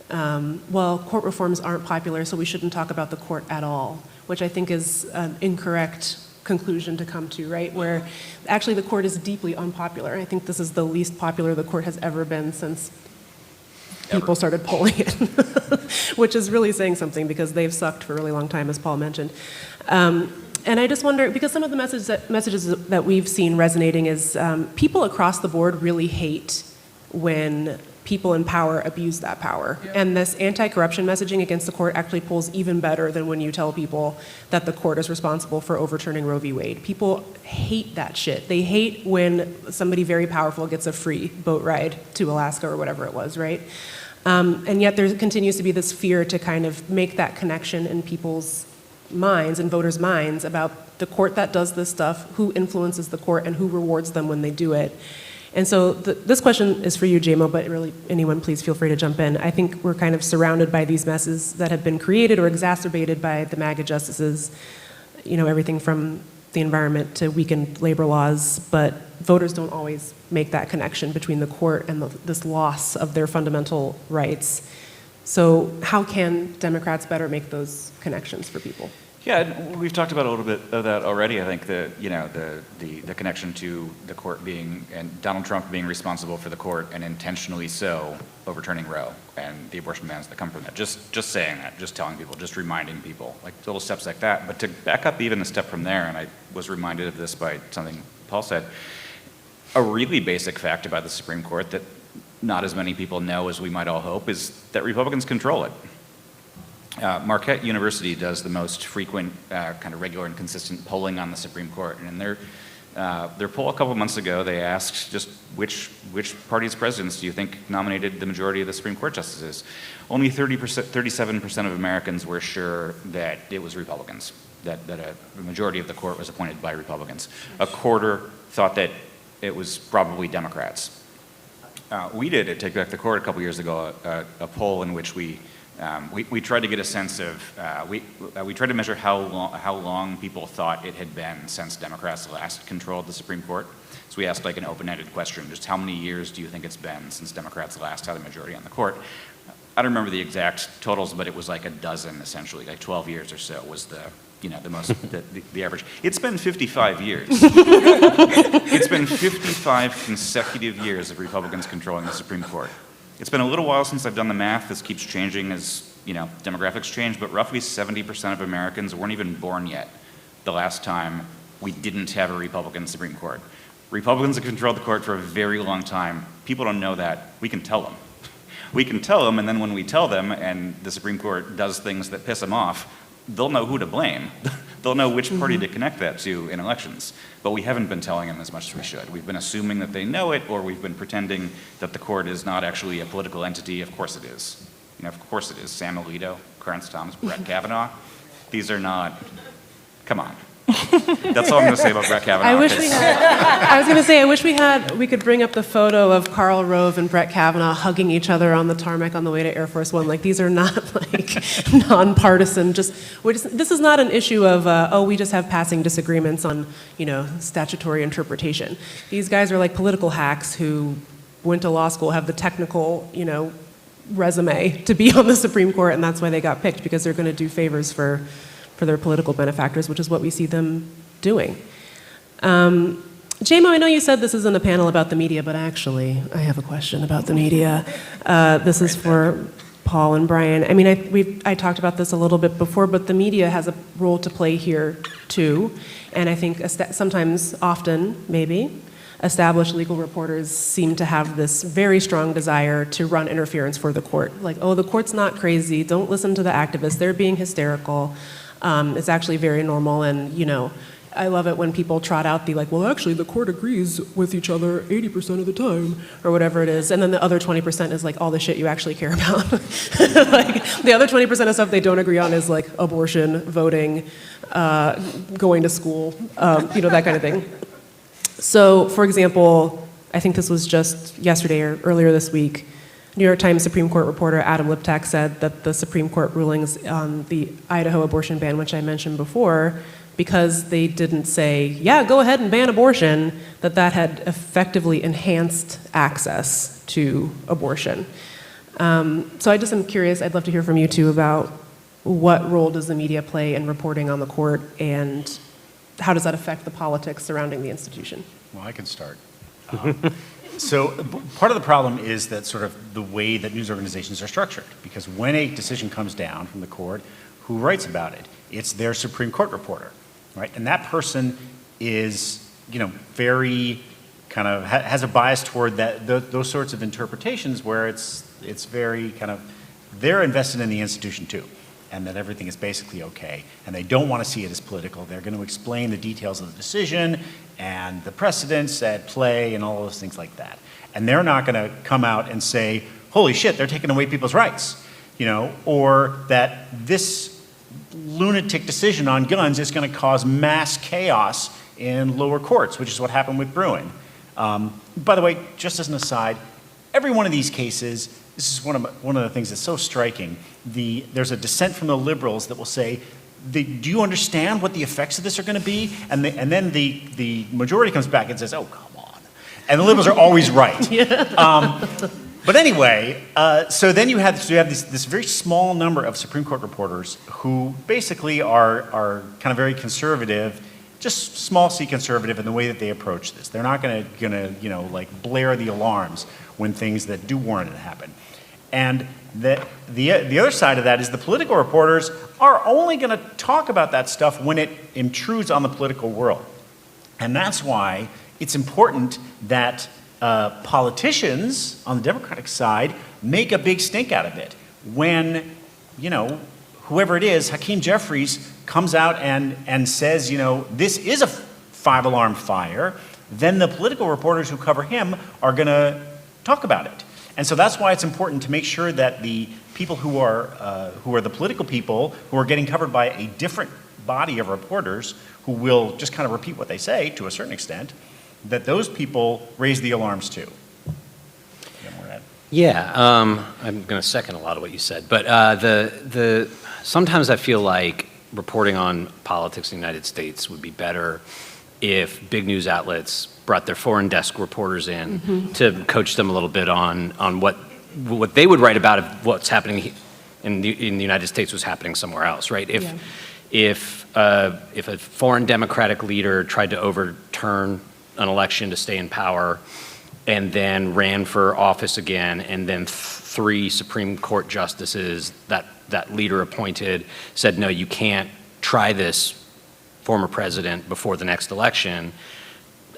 court reforms aren't popular, so we shouldn't talk about the court at all, which I think is an incorrect conclusion to come to, right? Where actually the court is deeply unpopular. I think this is the least popular the court has ever been since people started polling it, which is really saying something because they've sucked for a really long time, as Paul mentioned. And I just wonder, because some of the messages that we've seen resonating is people across the board really hate when people in power abuse that power. Yeah. And this anti-corruption messaging against the court actually pulls even better than when you tell people that the court is responsible for overturning Roe v. Wade. People hate that shit. They hate when somebody very powerful gets a free boat ride to Alaska or whatever it was, right? And yet there continues to be this fear to kind of make that connection in people's minds and voters' minds about the court that does this stuff, who influences the court, and who rewards them when they do it. And so this question is for you, JMO, but really anyone, please feel free to jump in. I think we're kind of surrounded by these messes that have been created or exacerbated by the MAGA justices, everything from the environment to weaken labor laws, but voters don't always make that connection between the court and this loss of their fundamental rights. So how can Democrats better make those connections for people? Yeah, we've talked about a little bit of that already. I think the connection to the court being, and Donald Trump being responsible for the court and intentionally so overturning Roe and the abortion bans that come from that. Just saying that, just telling people, just reminding people, like little steps like that. But to back up even a step from there, and I was reminded of this by something Paul said, a really basic fact about the Supreme Court that not as many people know as we might all hope is that Republicans control it. Marquette University does the most frequent, kind of regular and consistent polling on the Supreme Court. And in their poll a couple of months ago, they asked just which party's presidents do you think nominated the majority of the Supreme Court justices? Only 37% of Americans were sure that it was Republicans, that a majority of the court was appointed by Republicans. A quarter thought that it was probably Democrats. We did at Take Back the Court a couple years ago a poll in which we tried to get a sense of, we tried to measure how long people thought it had been since Democrats last controlled the Supreme Court. So we asked like an open-ended question, just how many years do you think it's been since Democrats last had a majority on the court? I don't remember the exact totals, but it was like a dozen essentially, like 12 years or so was the average. It's been 55 years. It's been 55 consecutive years of Republicans controlling the Supreme Court. It's been a little while since I've done the math. This keeps changing as, demographics change, but roughly 70% of Americans weren't even born yet the last time we didn't have a Republican Supreme Court. Republicans have controlled the court for a very long time. People don't know that. We can tell them. We can tell them, and then when we tell them and the Supreme Court does things that piss them off, they'll know who to blame. They'll know which party to connect that to in elections. But we haven't been telling them as much as we should. We've been assuming that they know it, or we've been pretending that the court is not actually a political entity. Of course it is. Of course it is. Sam Alito, Clarence Thomas, Brett Kavanaugh. These are not, come on. That's all I'm going to say about Brett Kavanaugh. I was going to say, I wish we could bring up the photo of Karl Rove and Brett Kavanaugh hugging each other on the tarmac on the way to Air Force One. Like, these are not like nonpartisan. This is not an issue of, we just have passing disagreements on, statutory interpretation. These guys are like political hacks who went to law school, have the technical, resume to be on the Supreme Court, and that's why they got picked, because they're going to do favors for their political benefactors, which is what we see them doing. JMO, I know you said this isn't a panel about the media, but actually, I have a question about the media. This is for Paul and Brian. I mean, I talked about this a little bit before, but the media has a role to play here too. And I think sometimes, often, maybe, established legal reporters seem to have this very strong desire to run interference for the court. Like, the court's not crazy, don't listen to the activists, they're being hysterical. It's actually very normal, and I love it when people trot out actually the court agrees with each other 80% of the time, or whatever it is, and then the other 20% is like all the shit you actually care about. Like the other 20% of stuff they don't agree on is like abortion, voting, going to school, that kind of thing. So, for example, I think this was just yesterday or earlier this week, New York Times Supreme Court reporter Adam Liptak said that the Supreme Court rulings on the Idaho abortion ban, which I mentioned before, because they didn't say, yeah, go ahead and ban abortion, that had effectively enhanced access to abortion. So I just am curious, I'd love to hear from you two about what role does the media play in reporting on the court, and how does that affect the politics surrounding the institution? Well, I can start. So part of the problem is that sort of the way that news organizations are structured, because when a decision comes down from the court, who writes about it? It's their Supreme Court reporter, right? And that person is, very kind of has a bias toward those sorts of interpretations where it's very kind of, they're invested in the institution too, and that everything is basically okay, and they don't want to see it as political. They're going to explain the details of the decision and the precedents at play and all those things like that. And they're not going to come out and say, holy shit, they're taking away people's rights, or that this lunatic decision on guns is going to cause mass chaos in lower courts, which is what happened with Bruin. By the way, just as an aside, every one of these cases, this is one of the things that's so striking. There's a dissent from the liberals that will say do you understand what the effects of this are going to be? And then the majority comes back and says, oh, come on. And the liberals are always right. But anyway, so then you have this very small number of Supreme Court reporters who basically are kind of very conservative, just small c conservative in the way that they approach this. They're not gonna like blare the alarms when things that do warrant it happen. And the other side of that is the political reporters are only gonna talk about that stuff when it intrudes on the political world. And that's why it's important that politicians on the Democratic side make a big stink out of it. When, whoever it is, Hakeem Jeffries comes out and says, this is a 5-alarm fire, then the political reporters who cover him are going to talk about it. And so that's why it's important to make sure that the people who are the political people who are getting covered by a different body of reporters who will just kind of repeat what they say to a certain extent, that those people raise the alarms too. Yeah, I'm going to second a lot of what you said, but sometimes I feel like reporting on politics in the United States would be better if big news outlets brought their foreign desk reporters in to coach them a little bit on what they would write about if what's happening in the United States was happening somewhere else, right? If a foreign Democratic leader tried to overturn an election to stay in power and then ran for office again, and then 3 Supreme Court justices that leader appointed said, no, you can't try this former president before the next election,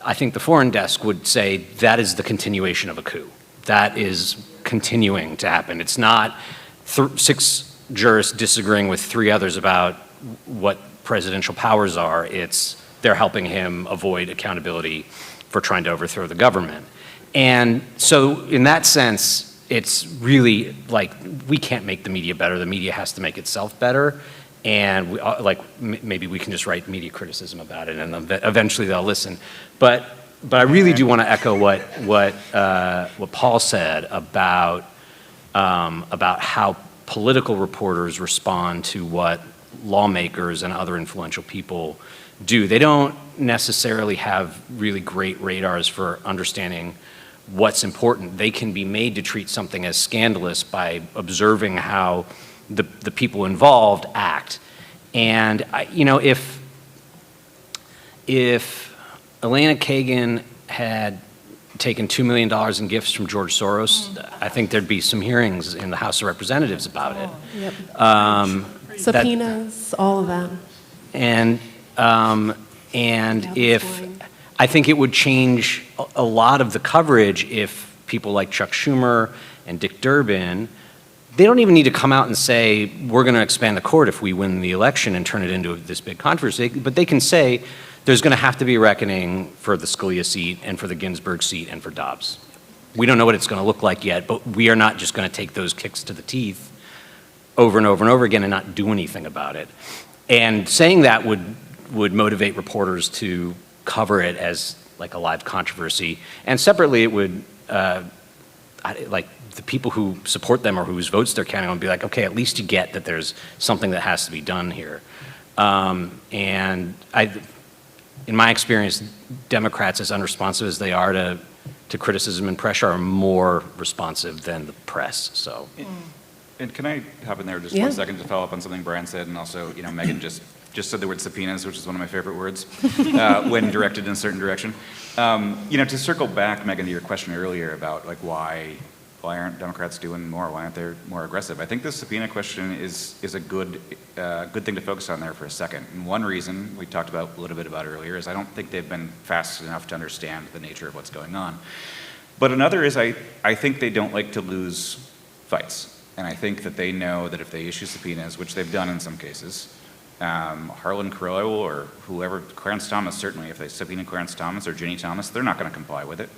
I think the foreign desk would say that is the continuation of a coup. That is continuing to happen. It's not 6 jurists disagreeing with 3 others about what presidential powers are. It's they're helping him avoid accountability for trying to overthrow the government. And so in that sense, it's really like we can't make the media better. The media has to make itself better. And maybe we can just write media criticism about it, and eventually they'll listen. But I really do want to echo what Paul said about how political reporters respond to what lawmakers and other influential people do. They don't necessarily have really great radars for understanding what's important. They can be made to treat something as scandalous by observing how the people involved act. And if Elena Kagan had taken $2 million in gifts from George Soros, I think there'd be some hearings in the House of Representatives about it. Yep. Subpoenas, all of that. And if I think it would change a lot of the coverage if people like Chuck Schumer and Dick Durbin, they don't even need to come out and say, we're going to expand the court if we win the election and turn it into this big controversy, but they can say there's going to have to be a reckoning for the Scalia seat and for the Ginsburg seat and for Dobbs. We don't know what it's going to look like yet, but we are not just going to take those kicks to the teeth over and over and over again and not do anything about it. And saying that would motivate reporters to cover it as like a live controversy. And separately, it would, the people who support them or whose votes they're counting on be like, okay, at least you get that there's something that has to be done here. And in my experience, Democrats, as unresponsive as they are to criticism and pressure, are more responsive than the press, so. And can I hop in there just 1 second to follow up on something Brian said, and also, Megan just said the word subpoenas, which is one of my favorite words, when directed in a certain direction. To circle back, Megan, to your question earlier about like why aren't Democrats doing more? Why aren't they more aggressive? I think the subpoena question is a good thing to focus on there for a second. And one reason we talked about a little bit about earlier is I don't think they've been fast enough to understand the nature of what's going on. But another is I think they don't like to lose fights. And I think that they know that if they issue subpoenas, which they've done in some cases, Harlan Crow or whoever, Clarence Thomas certainly, if they subpoena Clarence Thomas or Ginny Thomas, they're not going to comply with it.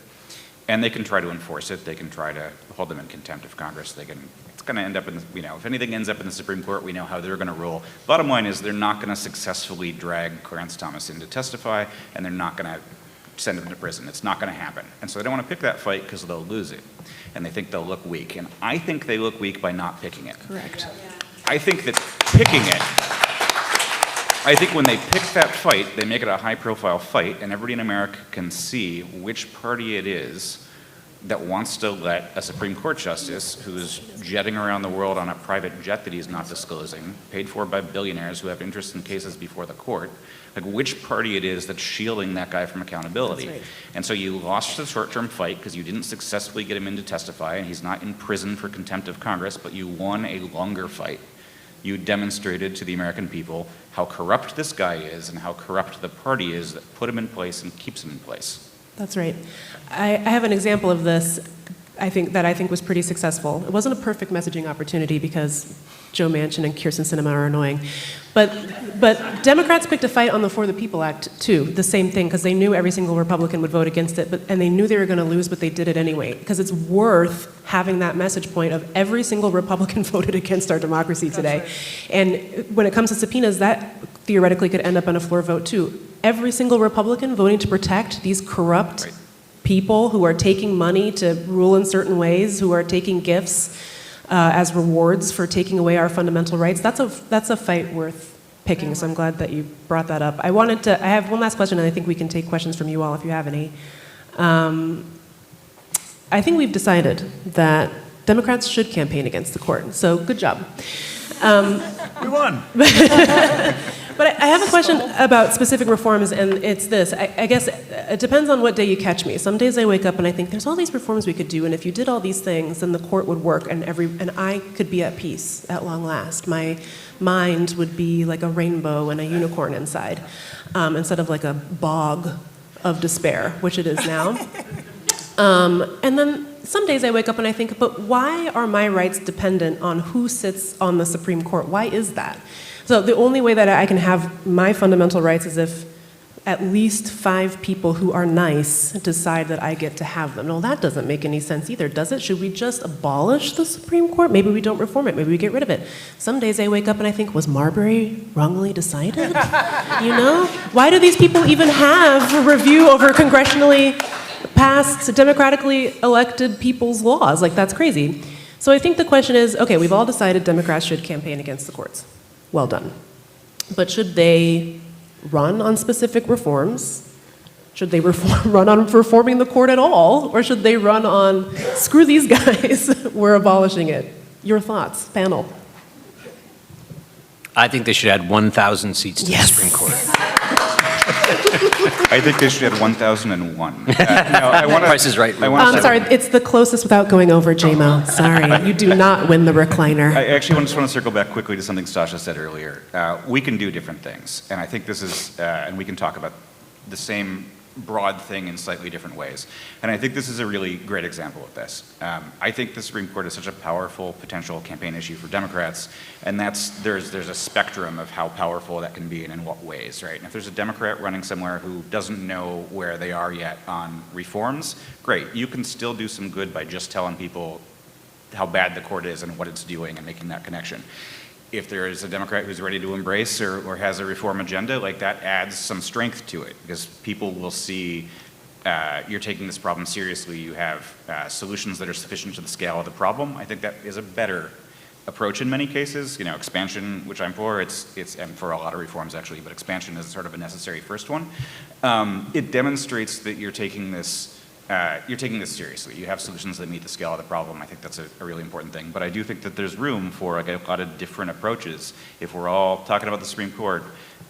And they can try to enforce it. They can try to hold them in contempt of Congress. It's going to end up in, if anything ends up in the Supreme Court, we know how they're going to rule. Bottom line is they're not going to successfully drag Clarence Thomas in to testify, and they're not going to send him to prison. It's not going to happen. And so they don't want to pick that fight because they'll lose it. And they think they'll look weak. And I think they look weak by not picking it. Correct. I think that picking it I think when they pick that fight, they make it a high-profile fight, and everybody in America can see which party it is that wants to let a Supreme Court justice who is jetting around the world on a private jet that he's not disclosing, paid for by billionaires who have interest in cases before the court, like which party it is that's shielding that guy from accountability. That's right. And so you lost the short-term fight because you didn't successfully get him in to testify, and he's not in prison for contempt of Congress, but you won a longer fight. You demonstrated to the American people how corrupt this guy is and how corrupt the party is that put him in place and keeps him in place. That's right. I have an example of this I think was pretty successful. It wasn't a perfect messaging opportunity because Joe Manchin and Kyrsten Sinema are annoying. But Democrats picked a fight on the For the People Act, too, the same thing, because they knew every single Republican would vote against it, and they knew they were going to lose, but they did it anyway, because it's worth having that message point of every single Republican voted against our democracy today. Right. And when it comes to subpoenas, that theoretically could end up on a floor vote, too. Every single Republican voting to protect these corrupt Right. people who are taking money to rule in certain ways, who are taking gifts as rewards for taking away our fundamental rights, that's a fight worth picking, so I'm glad that you brought that up. I have one last question, and I think we can take questions from you all if you have any. I think we've decided that Democrats should campaign against the court, so good job. We won. But I have a question about specific reforms, and it's this. I guess it depends on what day you catch me. Some days I wake up and I think there's all these reforms we could do, and if you did all these things, then the court would work, and I could be at peace at long last. My mind would be like a rainbow and a unicorn inside, instead of like a bog of despair, which it is now. And then some days I wake up and I think, but why are my rights dependent on who sits on the Supreme Court? Why is that? So the only way that I can have my fundamental rights is if at least 5 people who are nice decide that I get to have them. No, that doesn't make any sense either, does it? Should we just abolish the Supreme Court? Maybe we don't reform it. Maybe we get rid of it. Some days I wake up and I think, was Marbury wrongly decided? You know? Why do these people even have a review over congressionally passed, democratically elected people's laws? Like, that's crazy. So I think the question is, okay, we've all decided Democrats should campaign against the courts. Well done. But should they run on specific reforms? Should they run on reforming the court at all? Or should they run on, screw these guys, we're abolishing it? Your thoughts, panel. I think they should add 1,000 seats to Yes. the Supreme Court. I think they should have 1,001. Price is Right. I'm sorry, it's the closest without going over, J-Mo. Sorry, you do not win the recliner. I actually just want to circle back quickly to something Sasha said earlier. We can do different things, and I think this is, and we can talk about the same broad thing in slightly different ways. And I think this is a really great example of this. I think the Supreme Court is such a powerful potential campaign issue for Democrats, and there's a spectrum of how powerful that can be and in what ways, right? And if there's a Democrat running somewhere who doesn't know where they are yet on reforms, great. You can still do some good by just telling people how bad the court is and what it's doing and making that connection. If there is a Democrat who's ready to embrace or has a reform agenda, like that adds some strength to it because people will see you're taking this problem seriously. You have solutions that are sufficient to the scale of the problem. I think that is a better approach in many cases. You know, expansion, which I'm for, it's and for a lot of reforms actually, but expansion is sort of a necessary first one. It demonstrates that you're taking this seriously. You have solutions that meet the scale of the problem. I think that's a really important thing. But I do think that there's room for like a lot of different approaches. If we're all talking about the Supreme Court,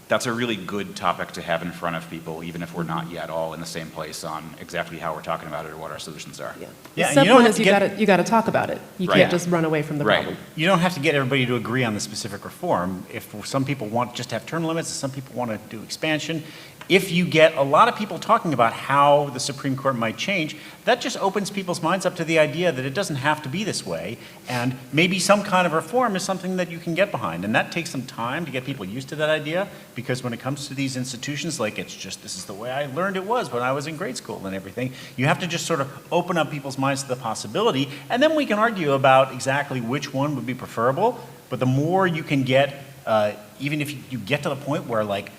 that's a really good topic to have in front of people, even if we're not yet all in the same place on exactly how we're talking about it or what our solutions are. Yeah. Yeah, The and you don't sub-point have is to you got to talk about it. You Right. can't just run away from the Right. problem. You don't have to get everybody to agree on the specific reform. If some people want just to have term limits, and some people want to do expansion, if you get a lot of people talking about how the Supreme Court might change, that just opens people's minds up to the idea that it doesn't have to be this way, and maybe some kind of reform is something that you can get behind. And that takes some time to get people used to that idea, because when it comes to these institutions, like it's just, this is the way I learned it was when I was in grade school and everything, you have to just sort of open up people's minds to the possibility, and then we can argue about exactly which one would be preferable. But the more you can get, even if you get to the point where like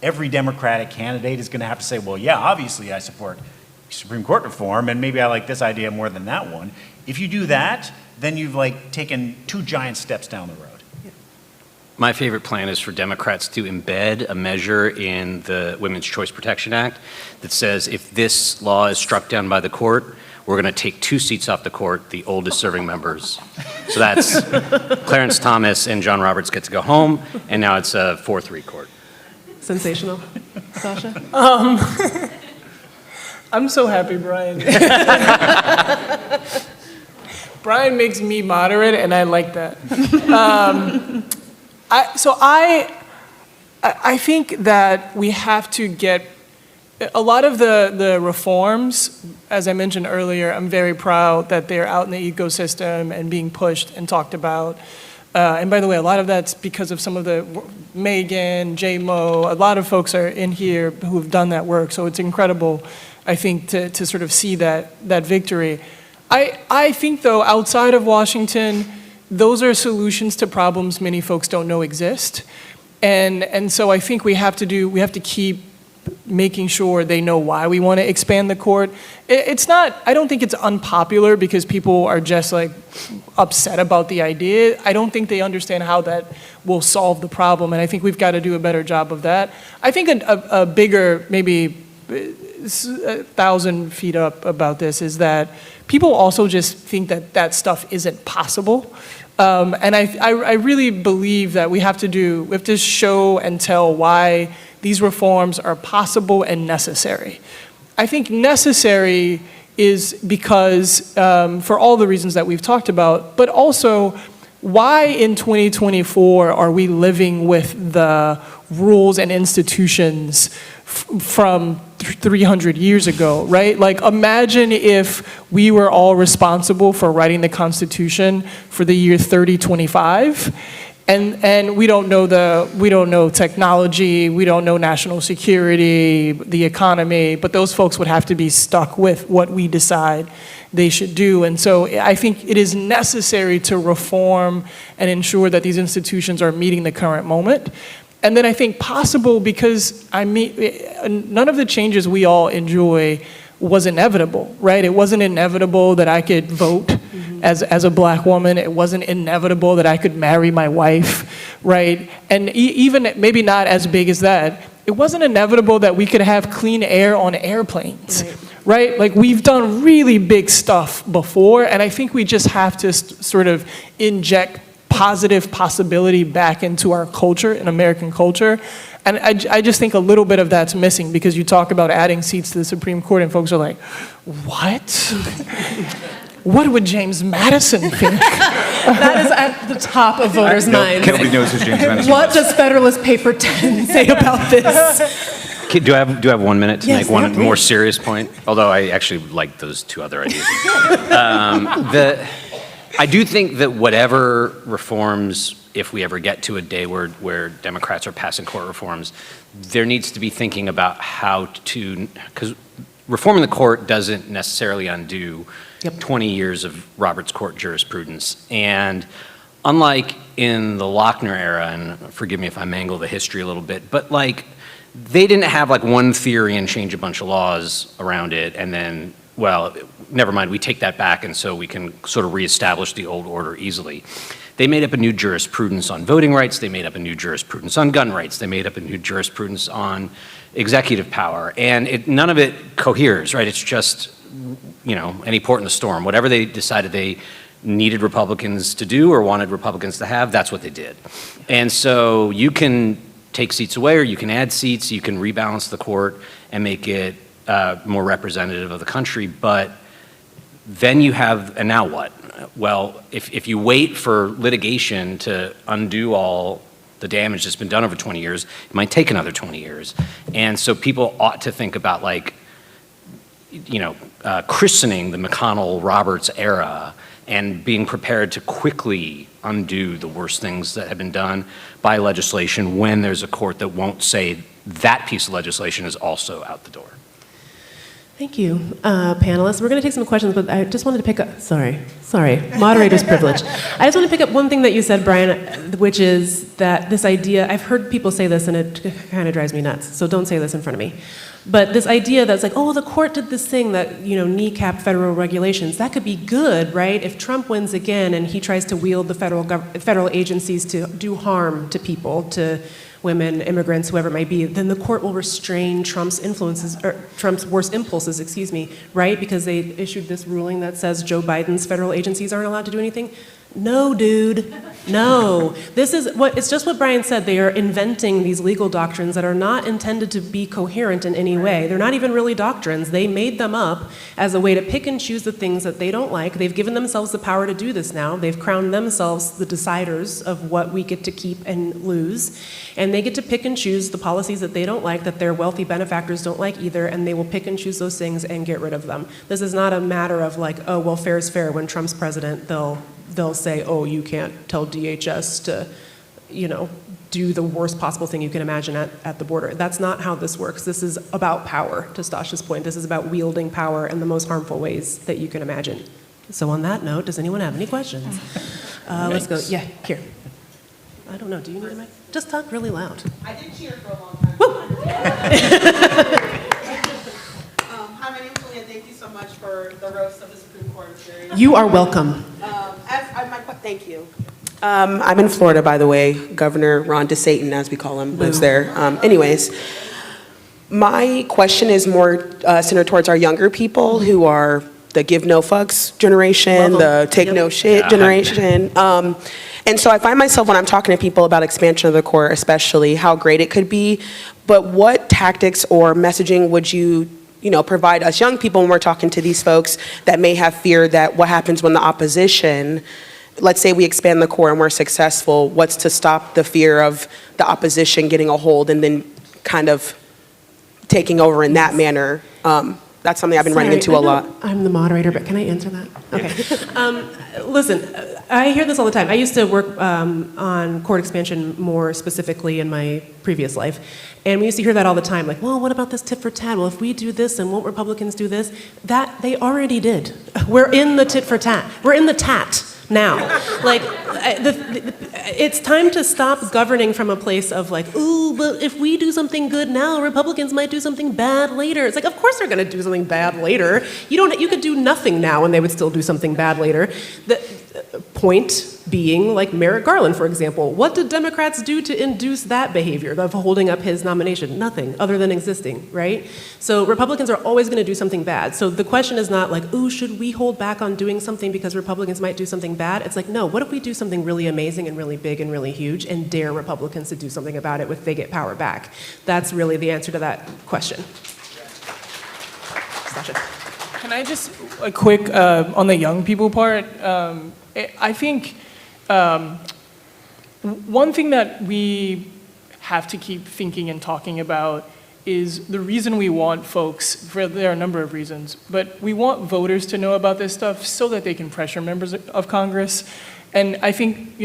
every Democratic candidate is going to have to say, well, yeah, obviously I support Supreme Court reform, and maybe I like this idea more than that one. If you do that, then you've like taken 2 giant steps down the road. my favorite plan is for Democrats to embed a measure in the Women's Choice Protection Act that says if this law is struck down by the court, we're going to take 2 seats off the court, the oldest serving members. So that's Clarence Thomas and John Roberts get to go home, and now it's a 4-3 court. Sensational. Sasha? I'm so happy, Brian. Brian makes me moderate, and I like that. I think that we have to get a lot of the reforms, as I mentioned earlier. I'm very proud that they're out in the ecosystem and being pushed and talked about. And by the way, a lot of that's because of some of the Megan, J-Mo, a lot of folks are in here who have done that work. So it's incredible, I think, to sort of see that victory. I think, though, outside of Washington, those are solutions to problems many folks don't know exist. And so I think we have to keep making sure they know why we want to expand the court. It's not, I don't think it's unpopular because people are just like upset about the idea. I don't think they understand how that will solve the problem, and I think we've got to do a better job of that. I think a bigger, maybe 1,000 feet up about this is that people also just think that that stuff isn't possible. And I really believe that we have to show and tell why these reforms are possible and necessary. I think necessary is because, for all the reasons that we've talked about, but also why in 2024 are we living with the rules and institutions from 300 years ago, right? Like, imagine if we were all responsible for writing the Constitution for the year 3025, and we don't know technology, we don't know national security, the economy, but those folks would have to be stuck with what we decide they should do. And so I think it is necessary to reform and ensure that these institutions are meeting the current moment. And then I think possible because none of the changes we all enjoy was inevitable, right? It wasn't inevitable that I could vote as a black woman. It wasn't inevitable that I could marry my wife, right? And even maybe not as big as that, it wasn't inevitable that we could have clean air on airplanes, right? Like, we've done really big stuff before, and I think we just have to sort of inject positive possibility back into our culture, in American culture. And I just think a little bit of that's missing because you talk about adding seats to the Supreme Court and folks are like, what? What would James Madison think? That is at the top of voters' minds. Nobody knows who James Madison What was. does Federalist Paper 10 say about this? Okay, do I have 1 minute to Yes, make one yeah, more please. serious point? Although I actually like those 2 other ideas. I do think that whatever reforms, if we ever get to a day where Democrats are passing court reforms, there needs to be thinking about how to, because reforming the court doesn't necessarily undo 20 years of Roberts Court jurisprudence. And unlike in the Lochner era, and forgive me if I mangle the history a little bit, but like, they didn't have like one theory and change a bunch of laws around it and then, well, never mind, we take that back and so we can sort of reestablish the old order easily. They made up a new jurisprudence on voting rights, they made up a new jurisprudence on gun rights, they made up a new jurisprudence on executive power, and none of it coheres, right? It's just, any port in the storm. Whatever they decided they needed Republicans to do or wanted Republicans to have, that's what they did. And so you can take seats away or you can add seats, you can rebalance the court and make it more representative of the country, but then you have, and now what? Well, if you wait for litigation to undo all the damage that's been done over 20 years, it might take another 20 years. And so people ought to think about christening the McConnell-Roberts era and being prepared to quickly undo the worst things that have been done by legislation when there's a court that won't say that piece of legislation is also out the door. Thank you, panelists. We're going to take some questions, but I just wanted to pick up, sorry, moderator's privilege. I just want to pick up one thing that you said, Brian, which is that this idea, I've heard people say this and it kind of drives me nuts, so don't say this in front of me. But this idea that's like, oh, the court did this thing that, kneecap federal regulations, that could be good, right? If Trump wins again and he tries to wield the federal agencies to do harm to people, to women, immigrants, whoever it might be, then the court will restrain Trump's worst impulses, right? Because they issued this ruling that says Joe Biden's federal agencies aren't allowed to do anything. No, dude, no. It's just what Brian said. They are inventing these legal doctrines that are not intended to be coherent in any way. They're not even really doctrines. They made them up as a way to pick and choose the things that they don't like. They've given themselves the power to do this now. They've crowned themselves the deciders of what we get to keep and lose. And they get to pick and choose the policies that they don't like, that their wealthy benefactors don't like either, and they will pick and choose those things and get rid of them. This is not a matter of like, oh, well, fair is fair. When Trump's president, they'll say, oh, you can't tell DHS to, do the worst possible thing you can imagine at the border. That's not how this works. This is about power, to Stasha's point. This is about wielding power in the most harmful ways that you can imagine. So on that note, does anyone have any questions? Let's go. Yeah, here. I don't know. Do you need a mic? Just talk really loud. I did cheer for a long time. Hi, my name is Leah. Thank you so much for the roast of the Supreme Court experience. You are welcome. Thank you. I'm in Florida, by the way. Governor Ron DeSatan, as we call him, lives there. Anyways, my question is more centered towards our younger people who are the give no fucks generation, the take no shit generation. And so I find myself when I'm talking to people about expansion of the court, especially how great it could be, but what tactics or messaging would you provide us young people when we're talking to these folks that may have fear that what happens when the opposition, let's say we expand the court and we're successful, what's to stop the fear of the opposition getting a hold and then kind of taking over in that manner? That's something I've been running into a lot. I'm the moderator, but can I answer that? Okay. Listen, I hear this all the time. I used to work on court expansion more specifically in my previous life. And we used to hear that all the time, like, well, what about this tit for tat? Well, if we do this, and won't Republicans do this? That they already did. We're in the tit for tat. We're in the tat now. Like, it's time to stop governing from a place of like, ooh, but if we do something good now, Republicans might do something bad later. It's like, of course they're going to do something bad later. You could do nothing now and they would still do something bad later. The point being, like Merrick Garland, for example. What did Democrats do to induce that behavior of holding up his nomination? Nothing, other than existing, right? So Republicans are always going to do something bad. So the question is not like, ooh, should we hold back on doing something because Republicans might do something bad? It's like, no, what if we do something really amazing and really big and really huge and dare Republicans to do something about it if they get power back? That's really the answer to that question. Sasha. Can I just, a quick, on the young people part, I think one thing that we have to keep thinking and talking about is the reason we want folks, there are a number of reasons, but we want voters to know about this stuff so that they can pressure members of Congress. And I think,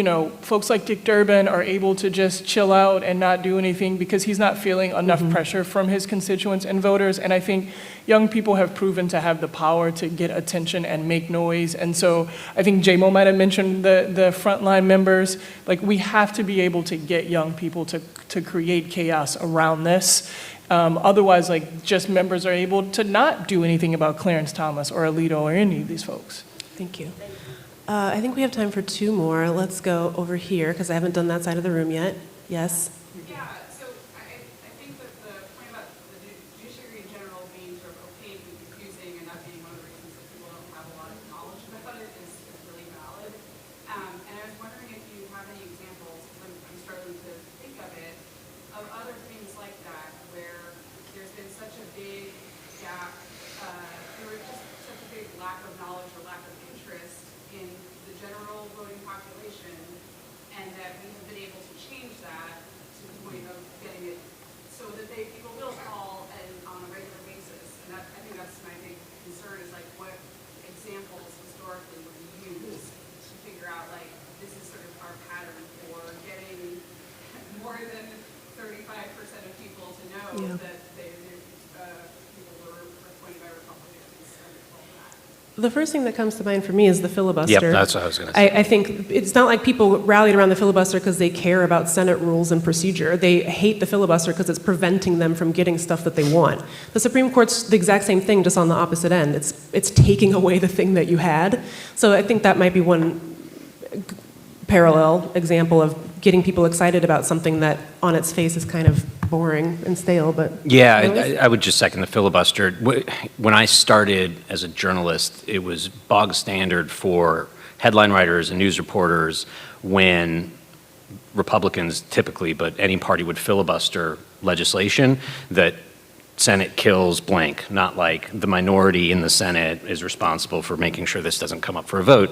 folks like Dick Durbin are able to just chill out and not do anything because he's not feeling enough pressure from his constituents and voters. And I think young people have proven to have the power to get attention and make noise. And so I think J-Mo might have mentioned the frontline members. Like, we have to be able to get young people to create chaos around this. Otherwise, just members are able to not do anything about Clarence Thomas or Alito or any of these folks. Thank you. I think we have time for two more. Let's go over here, because I haven't done that side of the room yet. Yes? Yeah, so I think that the point about the judiciary in general being sort of opaque and confusing and that being one of the reasons that people don't have a lot of knowledge about it is really valid. And I was wondering if you have any examples, because I'm starting to think of it, of other things like that where there's been such a big gap, there was just such a big lack of knowledge or lack of interest in the general voting population, and that we have been able to change that to the point of getting it so that people will call on a regular basis. And I think that's my big concern is what examples historically would we use to figure out this is sort of our pattern for getting more than 35% of people to know that people were appointed by Republicans and all that. The first thing that comes to mind for me is the filibuster. Yep, that's what I was going to say. I think it's not like people rallied around the filibuster because they care about Senate rules and procedure. They hate the filibuster because it's preventing them from getting stuff that they want. The Supreme Court's the exact same thing, just on the opposite end. It's taking away the thing that you had. So I think that might be one parallel example of getting people excited about something that on its face is kind of boring and stale, but... Yeah, I would just second the filibuster. When I started as a journalist, it was bog standard for headline writers and news reporters when Republicans typically, but any party would filibuster legislation that Senate kills blank, not like the minority in the Senate is responsible for making sure this doesn't come up for a vote.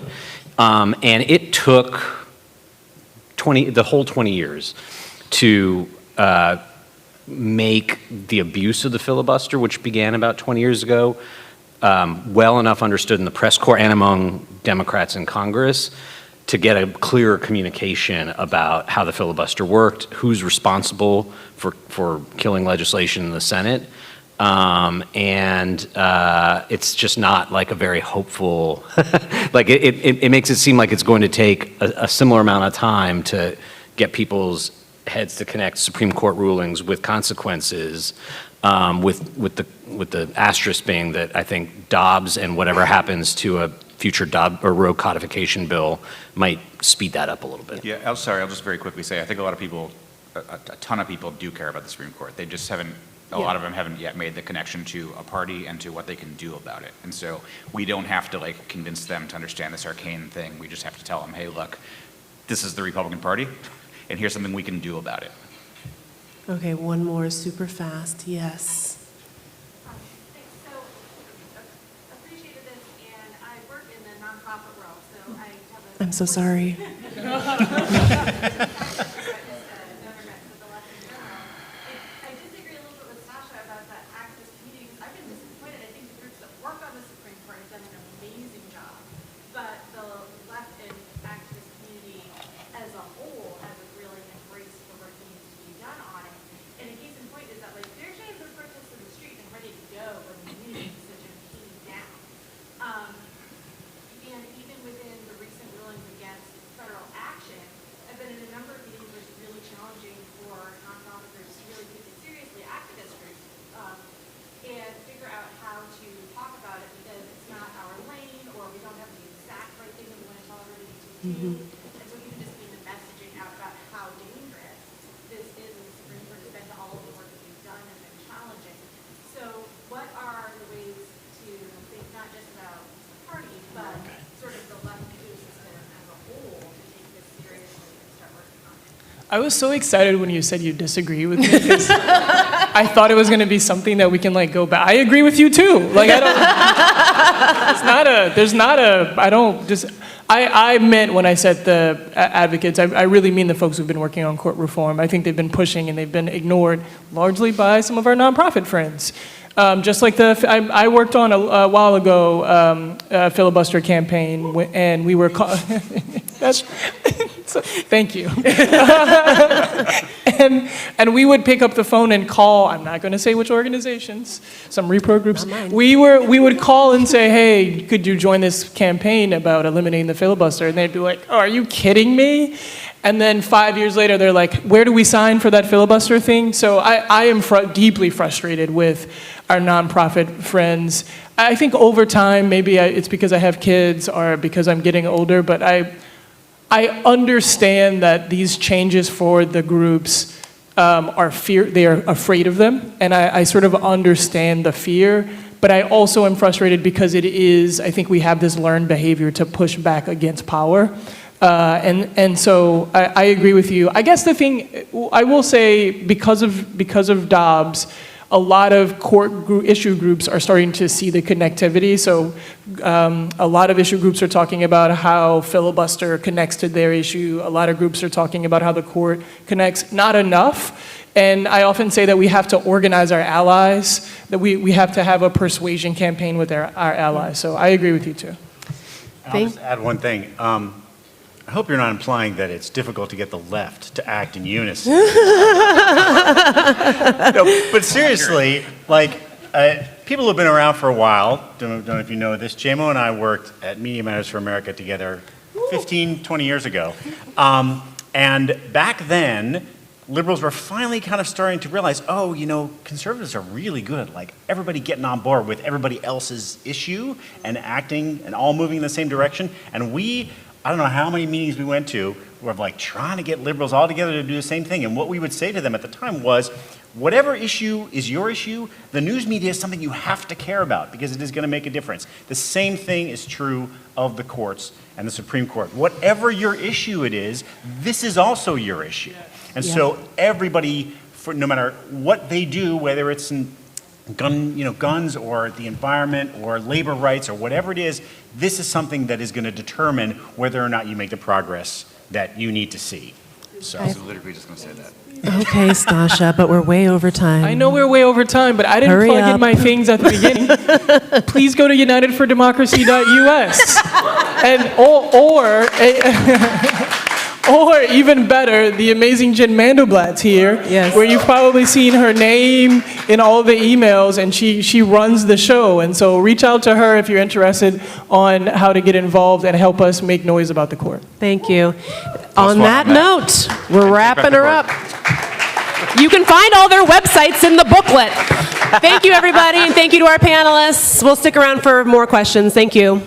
And it took the whole 20 years to make the abuse of the filibuster, which began about 20 years ago, well enough understood in the press corps and among Democrats in Congress to get a clearer communication about how the filibuster worked, who's responsible for killing legislation in the Senate. It's just not like a very hopeful, like it makes it seem like it's going to take a similar amount of time to get people's heads to connect Supreme Court rulings with consequences, with the asterisk being that I think Dobbs and whatever happens to a future Dobbs or Roe codification bill might speed that up a little bit. Yeah, I'm sorry, I'll just very quickly say, I think a lot of people, a ton of people do care about the Supreme Court. They just haven't, a lot of them haven't yet made the connection to a party and to what they can do about it. And so we don't have to like convince them to understand this arcane thing. We just have to tell them, hey, look, this is the Republican Party, and here's something we can do about it. Okay, one more super fast, yes. Thanks. So, appreciated this, and I work in the nonprofit world, so I have a... I'm so sorry. I disagree a little bit with Sasha about that activist community, because I've been disappointed. I think the groups that work on the Supreme Court have done an amazing job, but the left and activist community as a whole hasn't really embraced the work that needs to be done on it. And a case in point is that, like, they're showing their protests in the street and ready to go when the community decision came down. And even within the recent rulings against federal action, I've been in a number of meetings where it's really challenging for nonprofit groups to really take it seriously, activist groups, and figure out how to talk about it because it's not our lane or we don't have the exact right thing that we want to tell everybody to do. And so even just being the messaging out about how dangerous this is in the Supreme Court has been to all of the work that we've done and been challenging. So what are the ways to think not just about the party, but sort of the left ecosystem as a whole to take this seriously and start working on it? I was so excited when you said you disagree with me because I thought it was going to be something that we can like go back. I agree with you too. Like I meant when I said the advocates, I really mean the folks who've been working on court reform. I think they've been pushing and they've been ignored largely by some of our nonprofit friends. Just like I worked on a while ago a filibuster campaign, and we were thank you. and we would pick up the phone and call. I'm not going to say which organizations, some repro groups. We would call and say, hey, could you join this campaign about eliminating the filibuster? And they'd be like, oh, are you kidding me? And then 5 years later, they're like, where do we sign for that filibuster thing? So I am deeply frustrated with our nonprofit friends. I think over time, maybe it's because I have kids or because I'm getting older, but I understand that these changes for the groups they are afraid of them, and I sort of understand the fear, but I also am frustrated because I think we have this learned behavior to push back against power. And so I agree with you. I guess the thing I will say, because of Dobbs, a lot of issue groups are starting to see the connectivity. So a lot of issue groups are talking about how filibuster connects to their issue. A lot of groups are talking about how the court connects. Not enough. And I often say that we have to organize our allies, that we have to have a persuasion campaign with our allies. So I agree with you too. I'll just add one thing. I hope you're not implying that it's difficult to get the left to act in unison. No, but seriously, like, People who've been around for a while, don't know if you know this, JMO and I worked at Media Matters for America together 15, 20 years ago. And back then, liberals were finally kind of starting to realize, oh, you know, conservatives are really good. Like, everybody getting on board with everybody else's issue and acting and all moving in the same direction. And I don't know how many meetings we went to, were like trying to get liberals all together to do the same thing. And what we would say to them at the time was, whatever issue is your issue, the news media is something you have to care about because it is going to make a difference. The same thing is true of the courts and the Supreme Court. Whatever your issue it is, this is also your issue. And so everybody, no matter what they do, whether it's in guns or the environment or labor rights or whatever it is, this is something that is going to determine whether or not you make the progress that you need to see. So I was literally just going to say that. Okay, Stasha, but we're way over time. I know we're way over time, but I didn't Hurry plug up. in my things at the beginning. Please go to unitedfordemocracy.us. And or even better, the amazing Jen Mandelblatt's here, Yes. where you've probably seen her name in all the emails, and she runs the show. And so reach out to her if you're interested on how to get involved and help us make noise about the court. Thank you. one On that on that. note, we're Take back wrapping the her court. up. You can find all their websites in the booklet. Thank you, everybody, and thank you to our panelists. We'll stick around for more questions. Thank you.